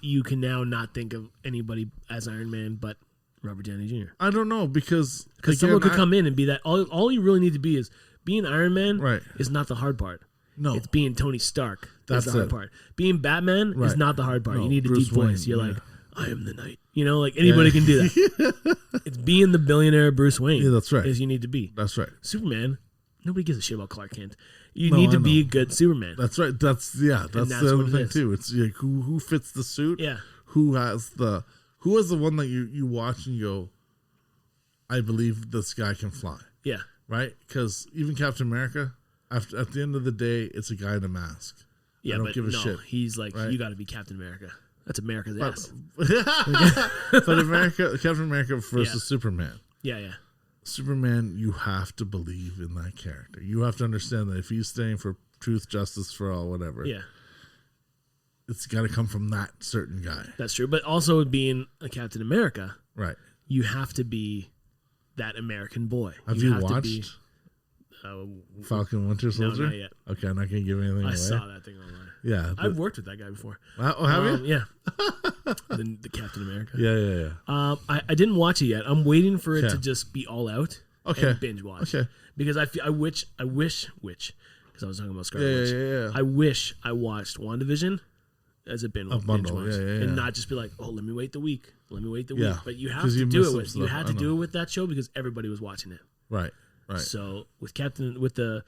you can now not think of anybody as Iron Man but Robert Downey Jr.? I don't know because someone could come in and be that. All you really need to be is being Iron Man. Right. Is not the hard part. No, it's being Tony Stark. That's the hard part. Being Batman is not the hard part. No, you need a Bruce deep voice. Wayne, You're like, I am the Knight. You know, like anybody can do that. It's being the billionaire Bruce Wayne. Yeah, that's right. Is you need to be. That's right. Superman, nobody gives a shit about Clark Kent. You need to be a good Superman. That's right. That's the other thing too. It's like who fits the suit. Yeah. Who has the one that you watch and you go, I believe this guy can fly. Yeah. Right? Because even Captain America, at the end of the day, it's a guy in a mask. Yeah, I don't give a shit. He's like, you got to be Captain America. That's America's ass. But Captain America versus Superman. Yeah. Superman, you have to believe in that character. You have to understand that if he's staying for truth, justice, for all, whatever. Yeah. It's got to come from that certain guy. That's true. But also being a Captain America, right? You have to be that American boy. Have you watched Falcon Winter Soldier? No, not yet. Okay, I'm not going to give anything away. I saw that thing online. Yeah. I've worked with that guy before. Oh, have you? Yeah. the Captain America. Yeah. I didn't watch it yet. I'm waiting for it to just be all out. Okay. And binge watch. Okay. Because I wish, because I was talking about Scarlet Witch. Yeah. I wish I watched WandaVision as a binge watch. Yeah. And not just be like, oh, let me wait the week. Yeah. But you have to do it with that show because everybody was watching it. Right. So with Falcon Winter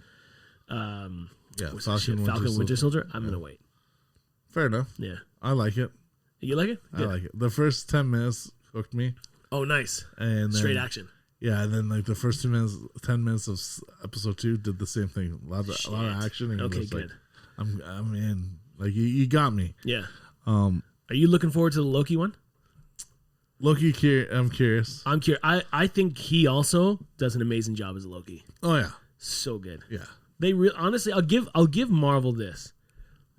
Soldier, I'm gonna wait. Fair enough. Yeah, I like it. You like it? I like it. The first 10 minutes hooked me. Oh, nice. And then, straight action. Yeah, and then like the first 10 minutes of episode 2 did the same thing. A lot of action. And okay, good. Like, I'm in. Like you got me. Yeah. Are you looking forward to the Loki one? Loki, I'm curious. I'm curious. I think he also does an amazing job as Loki. Oh yeah, so good. Yeah, they honestly, I'll give Marvel this.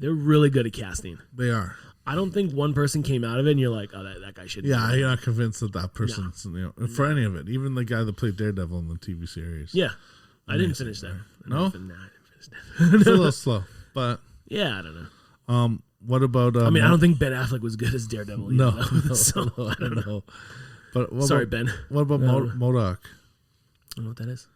They're really good at casting. They are. I don't think one person came out of it and you're like, oh, that guy should. Yeah, I'm not convinced that person's for any of it. Even the guy that played Daredevil in the TV series. Yeah, I didn't finish that. No, I didn't finish that. It's a little slow, but yeah, I don't know. What about? I don't think Ben Affleck was good as Daredevil. No, I don't know. But sorry, Ben. What about MODOK? I don't know what that is.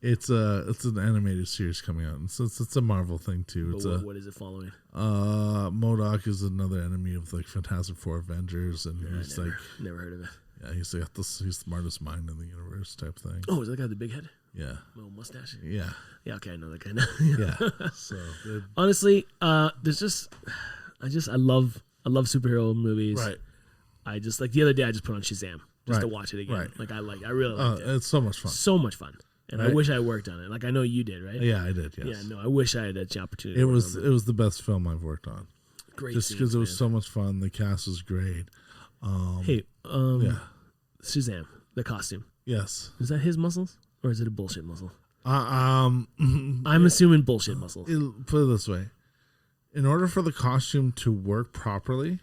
It's an animated series coming out. It's a Marvel thing too. What is it following? MODOK is another enemy of like Fantastic Four Avengers, and he's never heard of it. Yeah, he's like he's the smartest mind in the universe type thing. Oh, is that guy with the big head? Yeah. Little mustache? Yeah. Yeah, okay, I know that guy now. Yeah. So honestly, there's just I love superhero movies. Right. I just like the other day I just put on Shazam just to watch it again. Right. Like I really liked it. It's so much fun. So much fun. And I wish I worked on it. Like I know you did, right? Yeah, I did. Yes. Yeah, no, I wish I had that opportunity. It was the best film I've worked on. Great. Just because it was so much fun. The cast was great. Hey, yeah. Shazam, the costume. Yes. Is that his muscles or is it a bullshit muscle? I'm assuming bullshit muscles. Put it this way: in order for the costume to work properly,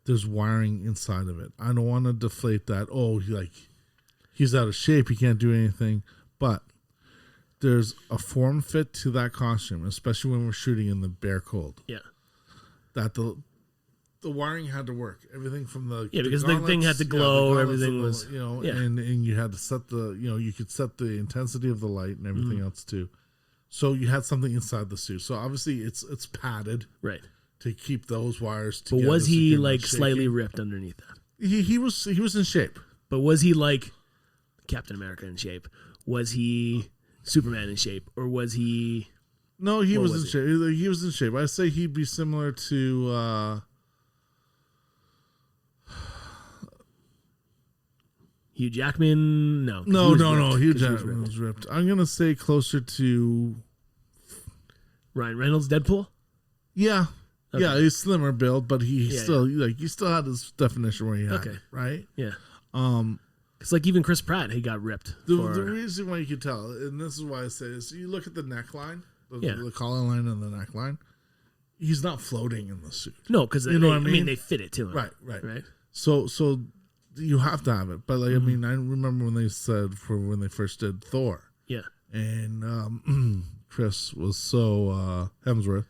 there's wiring inside of it. I don't want to deflate that. Oh, he's out of shape. He can't do anything. But there's a form fit to that costume, especially when we're shooting in the bare cold. Yeah. That the wiring had to work. Everything from because the thing had to glow. Everything was and you had to set you could set the intensity of the light and everything else too. So you had something inside the suit. So obviously it's padded, right, to keep those wires together. But was he slightly ripped underneath that? He was in shape. But was he like Captain America in shape? Was he Superman in shape, or was he? No, he was in shape. He was in shape. I say he'd be similar to. Hugh Jackman? No. Hugh Jackman was ripped. I'm going to say closer to Ryan Reynolds, Deadpool? Yeah. Okay. Yeah, he's slimmer build, but he still had his definition where he had it, right? Yeah. It's like even Chris Pratt, he got ripped. The reason why you could tell, and this is why I say this, you look at the neckline, the collar line and the neckline, he's not floating in the suit. No, because you know what I mean? They fit it to him. Right. So you have to have it, but I mean, I remember when they said when they first did Thor, and Chris was so Hemsworth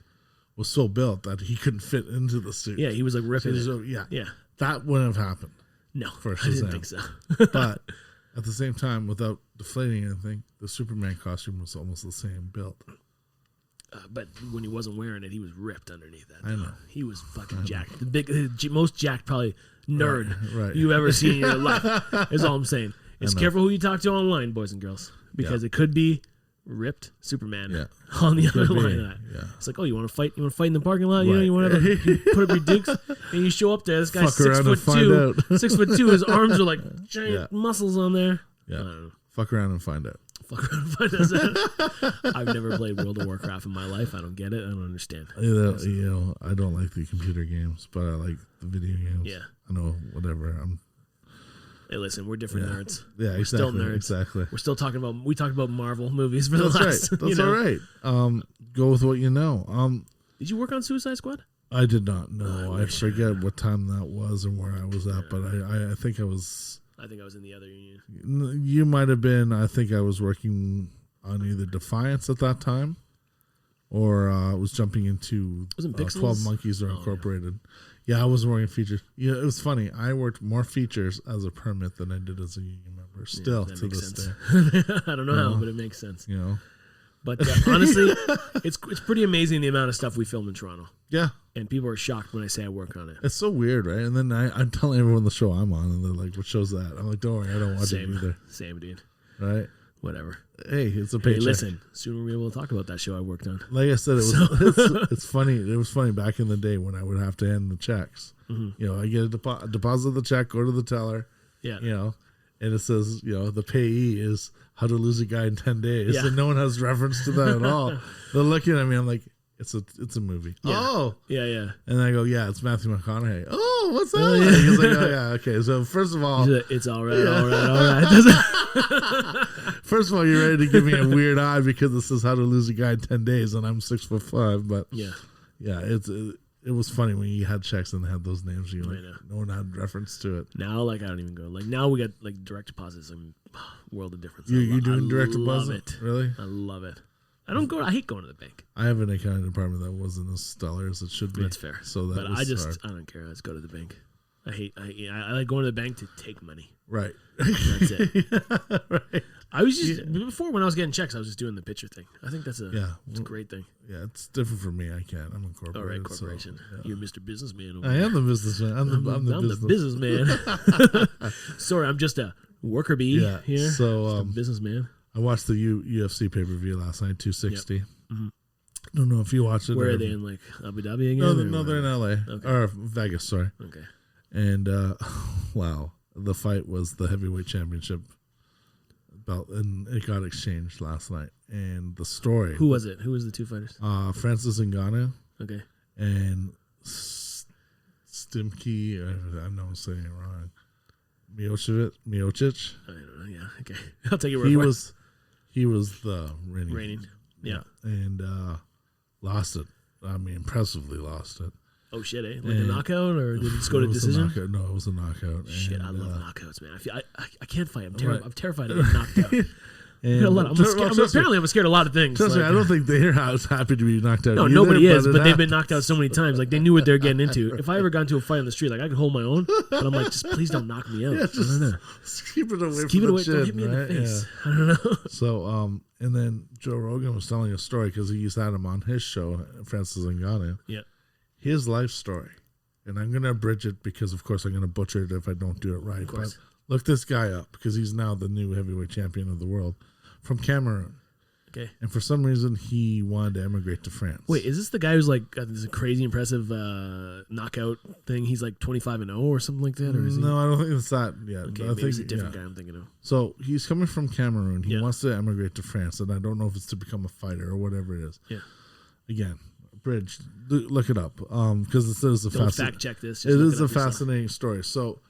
was so built that he couldn't fit into the suit. Yeah, he was like ripping it. That wouldn't have happened. No, for Shazam. I didn't think so. But at the same time, without deflating anything, the Superman costume was almost the same build. But when he wasn't wearing it, he was ripped underneath that. I know. He was fucking jacked. The most jacked probably nerd you ever seen in your life is all I'm saying. It's careful who you talk to online, boys and girls, because it could be ripped Superman on the other line of that. Yeah. It's like, oh, you want to fight? You want to fight in the parking lot? You know, you want to put up your dukes, and you show up there. This guy's 6'2", 6'2". His arms are like giant muscles on there. Yeah. Fuck around and find out. I've never played World of Warcraft in my life. I don't get it. I don't understand. I don't like the computer games, but I like the video games. Yeah. I know, whatever. Hey, listen, we're different nerds. Yeah, we're still nerds. Exactly. We're still talking about. We talked about Marvel movies for the last. Right. That's all right. Go with what you know. Did you work on Suicide Squad? I did not know. I forget what time that was and where I was at, but I think I was. I think I was in the other union. You might have been. I think I was working on either Defiance at that time, or I was jumping into 12 Monkeys or Incorporated. Yeah, I wasn't working features. Yeah, it was funny. I worked more features as a permit than I did as a union member. Still to this day. I don't know how, but it makes sense. You know. But honestly, it's pretty amazing the amount of stuff we filmed in Toronto. Yeah. And people are shocked when I say I work on it. It's so weird, right? And then I'm telling everyone the show I'm on, and they're like, what show's that? I'm like, don't worry, I don't watch it either. Same, dude. Right? Whatever. Hey, it's a paycheck. Hey, listen, soon we'll be able to talk about that show I worked on. Like I said, it's funny. It was funny back in the day when I would have to hand the checks. Mm-hmm. You know, I get a deposit the check, go to the teller. Yeah. You know, and it says, the payee is How to Lose a Guy in 10 Days. Yeah. And no one has reference to that at all. They're looking at me. I'm like, it's a movie. Yeah. Oh. Yeah. And I go, yeah, it's Matthew McConaughey. Oh, what's that? Oh, yeah. He's like, oh, yeah, okay. So first of all. It's all right, all right. First of all, you're ready to give me a weird eye because this is How to Lose a Guy in 10 Days and I'm 6'5". But yeah, it was funny when you had checks and they had those names. You no one had reference to it. Now, I don't even go. Now we got direct deposits. World of difference. You doing direct deposit? Really? I love it. I don't go. I hate going to the bank. I have an accounting department that wasn't as stellar as it should be. That's fair. So that, but I don't care. Let's go to the bank. I like going to the bank to take money. Right. That's it. Right. I was just before when I was getting checks, I was just doing the picture thing. I think that's it's a great thing. Yeah, it's different for me. I can't. I'm incorporated. All right, corporation. So, You're Mr. Businessman. I am the businessman. I'm the businessman. Sorry, I'm just a worker bee here. So businessman. I watched the UFC pay-per-view last night, 260. Yep. Mm-hmm. I don't know if you watched it. Where are they in Abu Dhabi again? No, they're in LA or Vegas. Sorry. Okay. And wow, the fight was the heavyweight championship belt, and it got exchanged last night. And the story. Who was it? Who was the two fighters? Francis Ngannou. Okay. And Stimke. I know I'm saying it wrong. Miocic. I don't know. Yeah. Okay. I'll take your word for it. He was the reigning. Yeah. And lost it. I mean, impressively lost it. Oh shit! Like a knockout, or did it just go to decision? No, it was a knockout. Shit, I love knockouts, man. I can't fight. I'm terrified of getting knocked out. Apparently, I'm scared of a lot of things. Trust me, I don't think they're happy to be knocked out. No, either, nobody is, but they've been knocked out so many times. Like, they knew what they're getting into. If I ever got into a fight on the street, like, I could hold my own, but I'm like, just please don't knock me out. Yeah, just keep it away from the chin. Don't hit me in the face. Yeah. I don't know. So, and then Joe Rogan was telling a story because he's had him on his show, Francis Ngannou. Yeah. His life story. And I'm going to abridge it because, of course, I'm going to butcher it if I don't do it right. But look this guy up because he's now the new heavyweight champion of the world from Cameroon. Okay. And for some reason, he wanted to emigrate to France. Wait, is this the guy who's like got this crazy impressive knockout thing? He's like 25-0 or something like that? Or is no, I don't think it's that yet. Okay, maybe it's a different guy I'm thinking of. So he's coming from Cameroon. He wants to emigrate to France, and I don't know if it's to become a fighter or whatever it is. Yeah. Again, Bridge, look it up because this is a fact check this. It is a fascinating story. So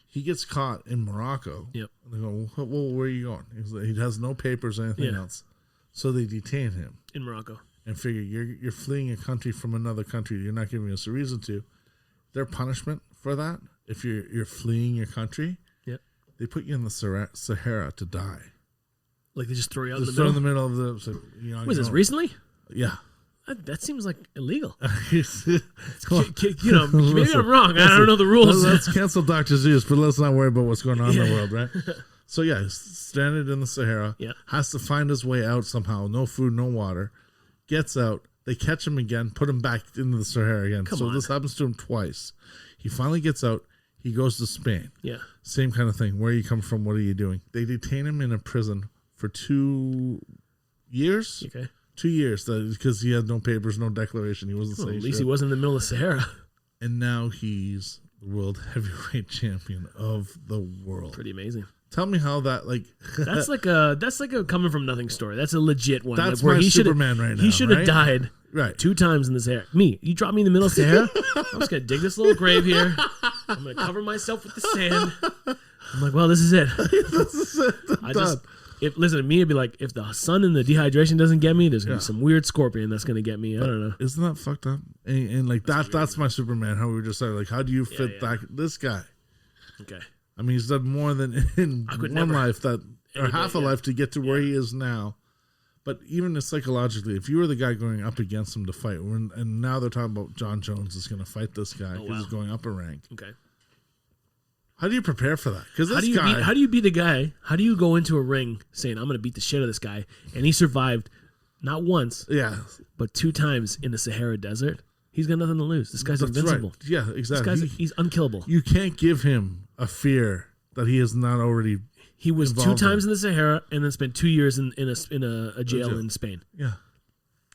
he gets caught in Morocco. Yep. And they go, well, where are you going? He has no papers or anything else. So they detain him in Morocco and figure you're fleeing a country from another country. You're not giving us a reason to. Their punishment for that, if you're fleeing your country, they put you in the Sahara to die. Like they just throw you out in the middle of the. So, was this recently? Yeah. That seems like illegal. Maybe I'm wrong. I don't know the rules. Let's cancel Dr. Zeus, but let's not worry about what's going on in the world, right? So, he's stranded in the Sahara, has to find his way out somehow. No food, no water. Gets out. They catch him again, put him back into the Sahara again. This happens to him twice. He finally gets out. He goes to Spain. Yeah. Same kind of thing. Where you come from? What are you doing? They detain him in a prison for 2 years. Okay. 2 years because he had no papers, no declaration. He wasn't saying at least he wasn't in the middle of Sahara. And now he's the world heavyweight champion of the world. Pretty amazing. Tell me how that that's like a coming from nothing story. That's a legit one. That's where he Superman right now. He should have died 2 times in the Sahara. Me, you drop me in the middle of Sahara. I'm just gonna dig this little grave here. I'm gonna cover myself with the sand. I'm like, well, this is it. This is it. Listen to me, it'd be like if the sun and the dehydration doesn't get me, there's gonna be some weird scorpion that's gonna get me. I don't know. Isn't that fucked up? And like that's my Superman. How we were just saying, like, how do you fit back this guy? Okay. I mean, he's done more than in one life or half a life to get to where he is now. But even psychologically, if you were the guy going up against him to fight, and now they're talking about John Jones is going to fight this guy because he's going up a rank. Okay. How do you prepare for that? Because how do you be the guy? How do you go into a ring saying I'm going to beat the shit out of this guy, and he survived not once, but 2 times in the Sahara Desert? He's got nothing to lose. This guy's invincible. Right. Yeah, exactly. He's unkillable. You can't give him a fear that he is not already. He was 2 times in the Sahara and then spent 2 years in a jail in Spain. Yeah.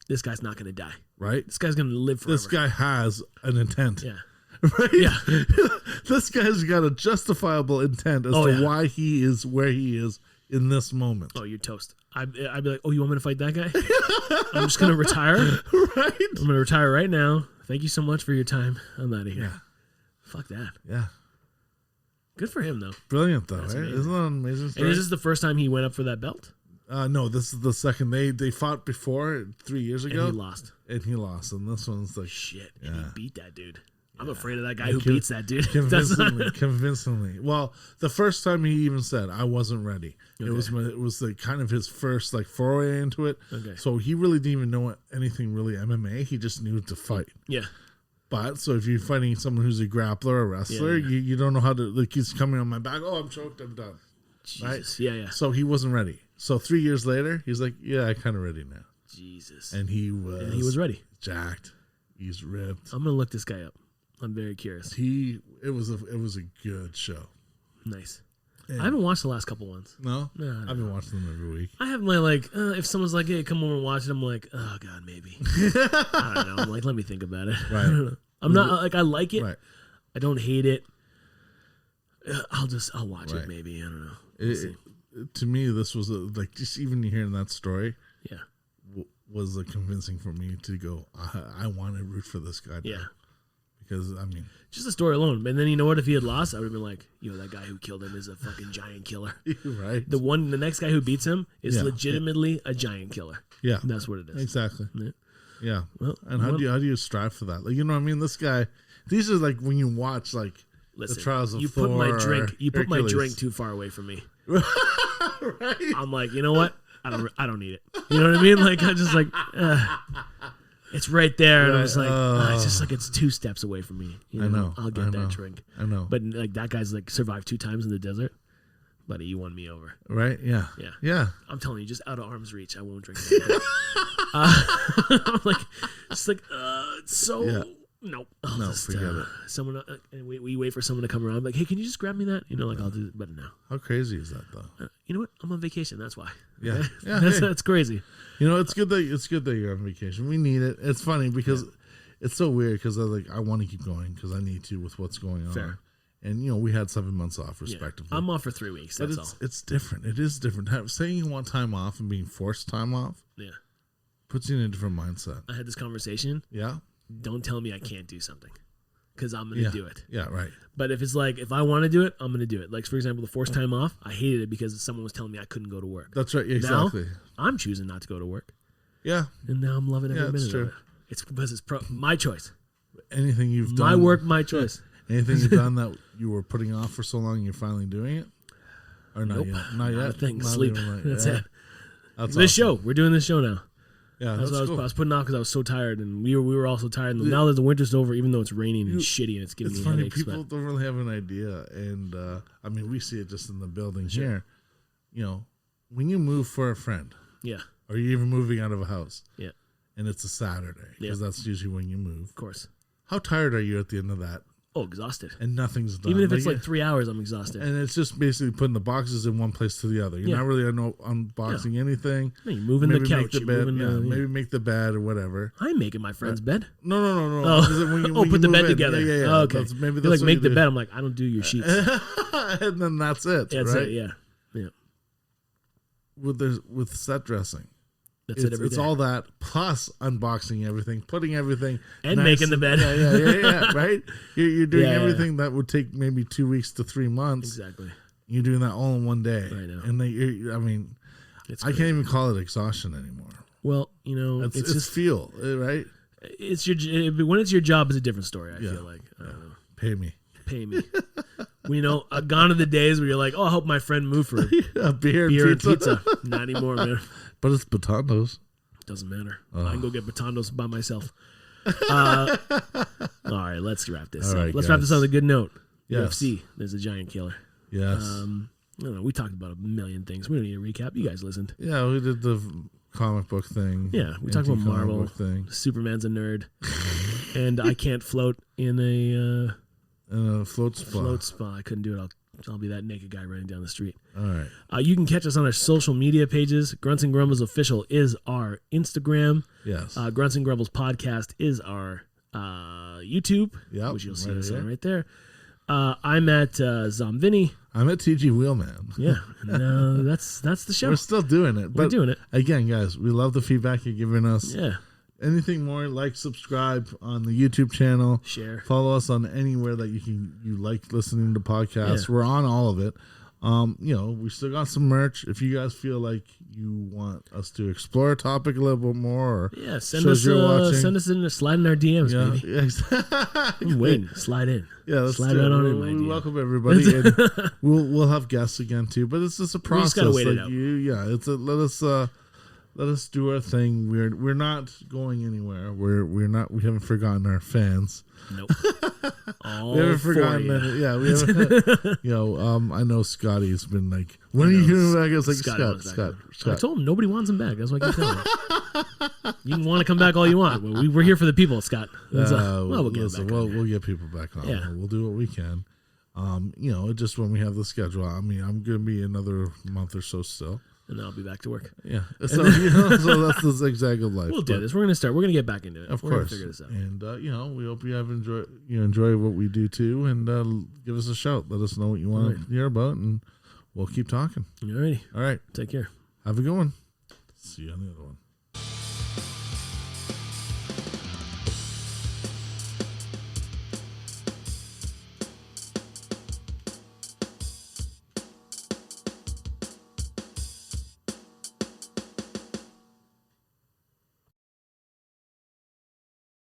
This guy's not going to die. Right. This guy's going to live forever. This guy has an intent. Yeah. Right? Yeah. This guy's got a justifiable intent as to why he is where he is in this moment. Oh, you're toast. I'd be like, oh, you want me to fight that guy? I'm just going to retire. Right. I'm going to retire right now. Thank you so much for your time. I'm out of here. Yeah. Fuck that. Yeah. Good for him, though. Brilliant, though. Right? Isn't that an amazing story? And is this the first time he went up for that belt? No, this is the second. They fought before 3 years ago. And he lost. And this one's like... Shit. And he beat that dude. I'm afraid of that guy who beats that dude. Convincingly. Well, the first time he even said, I wasn't ready. Okay. It was like kind of his first foray into it. Okay. So he really didn't even know anything really MMA. He just knew to fight. Yeah. But so if you're fighting someone who's a grappler or wrestler, you don't know how to, he's coming on my back. Oh, I'm choked. I'm done. Jesus. Right? Yeah. So he wasn't ready. So 3 years later, he's like, yeah, I'm kind of ready now. Jesus. And he was ready. Jacked. He's ripped. I'm going to look this guy up. I'm very curious. It was a good show. Nice. I haven't watched the last couple ones. No? I've been watching them every week. I have my if someone's like, hey, come over and watch it, I'm like, oh God, maybe. I don't know. I'm like, let me think about it. Right. I don't know. I'm not I like it. Right. I don't hate it. I'll watch it maybe. I don't know. To me, this was just even hearing that story. Yeah. Was convincing for me to go. I want to root for this guy. Yeah. because I mean, just the story alone. And then you know what? If he had lost, I would have been like, that guy who killed him is a fucking giant killer. Right. The next guy who beats him is legitimately a giant killer. Yeah, and that's what it is. Exactly. Yeah. Well, and how do you strive for that? Like, you know what I mean? This guy. These are like when you watch like the trials of Thor. You put my drink too far away from me. Right. I'm like, you know what? I don't need it. You know what I mean? Like I just like. It's right there, and I was like, it's just like it's 2 steps away from me. I know. I'll get that drink. I know. But like that guy's like survived 2 times in the desert. Buddy, you won me over. Right? Yeah. Yeah. I'm telling you, just out of arm's reach, I won't drink that. I'm like, it's like, it's so. Yeah. Nope. No, forget it. Someone, and we wait for someone to come around. I'm like, hey, can you just grab me that? Like, I'll do it better now. How crazy is that, though? You know what? I'm on vacation. That's why. Yeah. Yeah. That's crazy. It's good that you're on vacation. We need it. It's funny because it's so weird because I want to keep going because I need to with what's going on. Fair. And we had 7 months off respectively. I'm off for 3 weeks. That's all. It's different. It is different. Saying you want time off and being forced time off. Yeah. Puts you in a different mindset. I had this conversation. Yeah. Don't tell me I can't do something because I'm going to do it. Yeah, right. But if it's like, if I want to do it, I'm going to do it. Like, for example, the forced time off, I hated it because someone was telling me I couldn't go to work. That's right. Exactly. Now, I'm choosing not to go to work. Yeah. And now I'm loving every minute true. of it. It's because it's my choice. Anything you've done. My work, my choice. Anything you've done that you were putting off for so long and you're finally doing it? Or not yet? Not yet? Thing. Sleep. That's it. That's this show. We're doing this show now. Yeah, that's what I was putting off because I was so tired, and we were also tired. And now that the winter's over, even though it's raining and shitty, and it's giving me funny. Headaches. People don't really have an idea, and I mean, we see it just in the building here. When you move for a friend, or you're even moving out of a house, and it's a Saturday because that's usually when you move. Of course. How tired are you at the end of that? Oh, exhausted. And nothing's done. Even if it's like 3 hours, I'm exhausted. And it's just basically putting the boxes in one place to the other. You're not really unboxing anything. No, you're moving the couch. Make the bed. Maybe make the bed or whatever. I'm making my friend's bed. No. Oh, put the bed together. Yeah. Oh, okay. Maybe that's make the bed. I'm like, I don't do your sheets. And then that's it. That's right? it. Yeah. With set dressing. It's all that plus unboxing everything, putting everything, and making the bed. Yeah, right. You're doing everything that would take maybe 2 weeks to 3 months. Exactly. You're doing that all in one day. I know. And I can't even call it exhaustion anymore. Well, it's just feel right. It's when it's your job, it's a different story. I feel like I don't know. Pay me. Gone are the days where you're like, oh, I hope my friend move for a beer and pizza. Not anymore, man. But it's Batondos. Doesn't matter. I can go get Batondos by myself. All right, let's wrap this up. Let's wrap this on a good note. Yes. UFC, there's a giant killer. Yes. I don't know. We talked about a million things. We don't need a recap. You guys listened. Yeah, we did the comic book thing. Yeah, we talked about Marvel. Superman's a nerd. And I can't float in a float spa. I couldn't do it. I'll be that naked guy running down the street. All right. You can catch us on our social media pages. Grunts and Grumbles Official is our Instagram. Yes. Grunts and Grumbles Podcast is our YouTube, which you'll see us on right there. I'm at Zomvini. I'm at TG Wheelman. Yeah. And, that's the show. We're still doing it. We're doing it. Again, guys, we love the feedback you're giving us. Yeah. Anything more, subscribe on the YouTube channel. Share. Follow us on anywhere that you like listening to podcasts. Yeah. We're on all of it. We still got some merch. If you guys feel like you want us to explore a topic a little bit more, or send us slide in our DMs, baby. Yeah, I'm waiting. Slide in. Yeah, let's slide right on in, my DM. Welcome everybody. And we'll have guests again too, but it's just a process. We just gotta wait it out. Let us do our thing. We're not going anywhere. We haven't forgotten our fans. Nope. We haven't forgotten that. Yeah, we haven't. I know Scotty's been like, when are you hearing back? I was like, Scott. I told him nobody wants him back. That's why I keep telling him. You can want to come back all you want. We're here for the people, Scott. We'll get back. We'll get people back on. Yeah. We'll do what we can. Just when we have the schedule. I mean, I'm gonna be another month or so still. And then I'll be back to work. Yeah. So that's the zigzag of life. We'll do this. We're going to start. We're going to get back into it. Of course. We're going to figure this out. And, we hope you enjoy what we do too. And give us a shout. Let us know what you want to hear about. And we'll keep talking. All righty. All right. Take care. Have a good one. See you on the other one.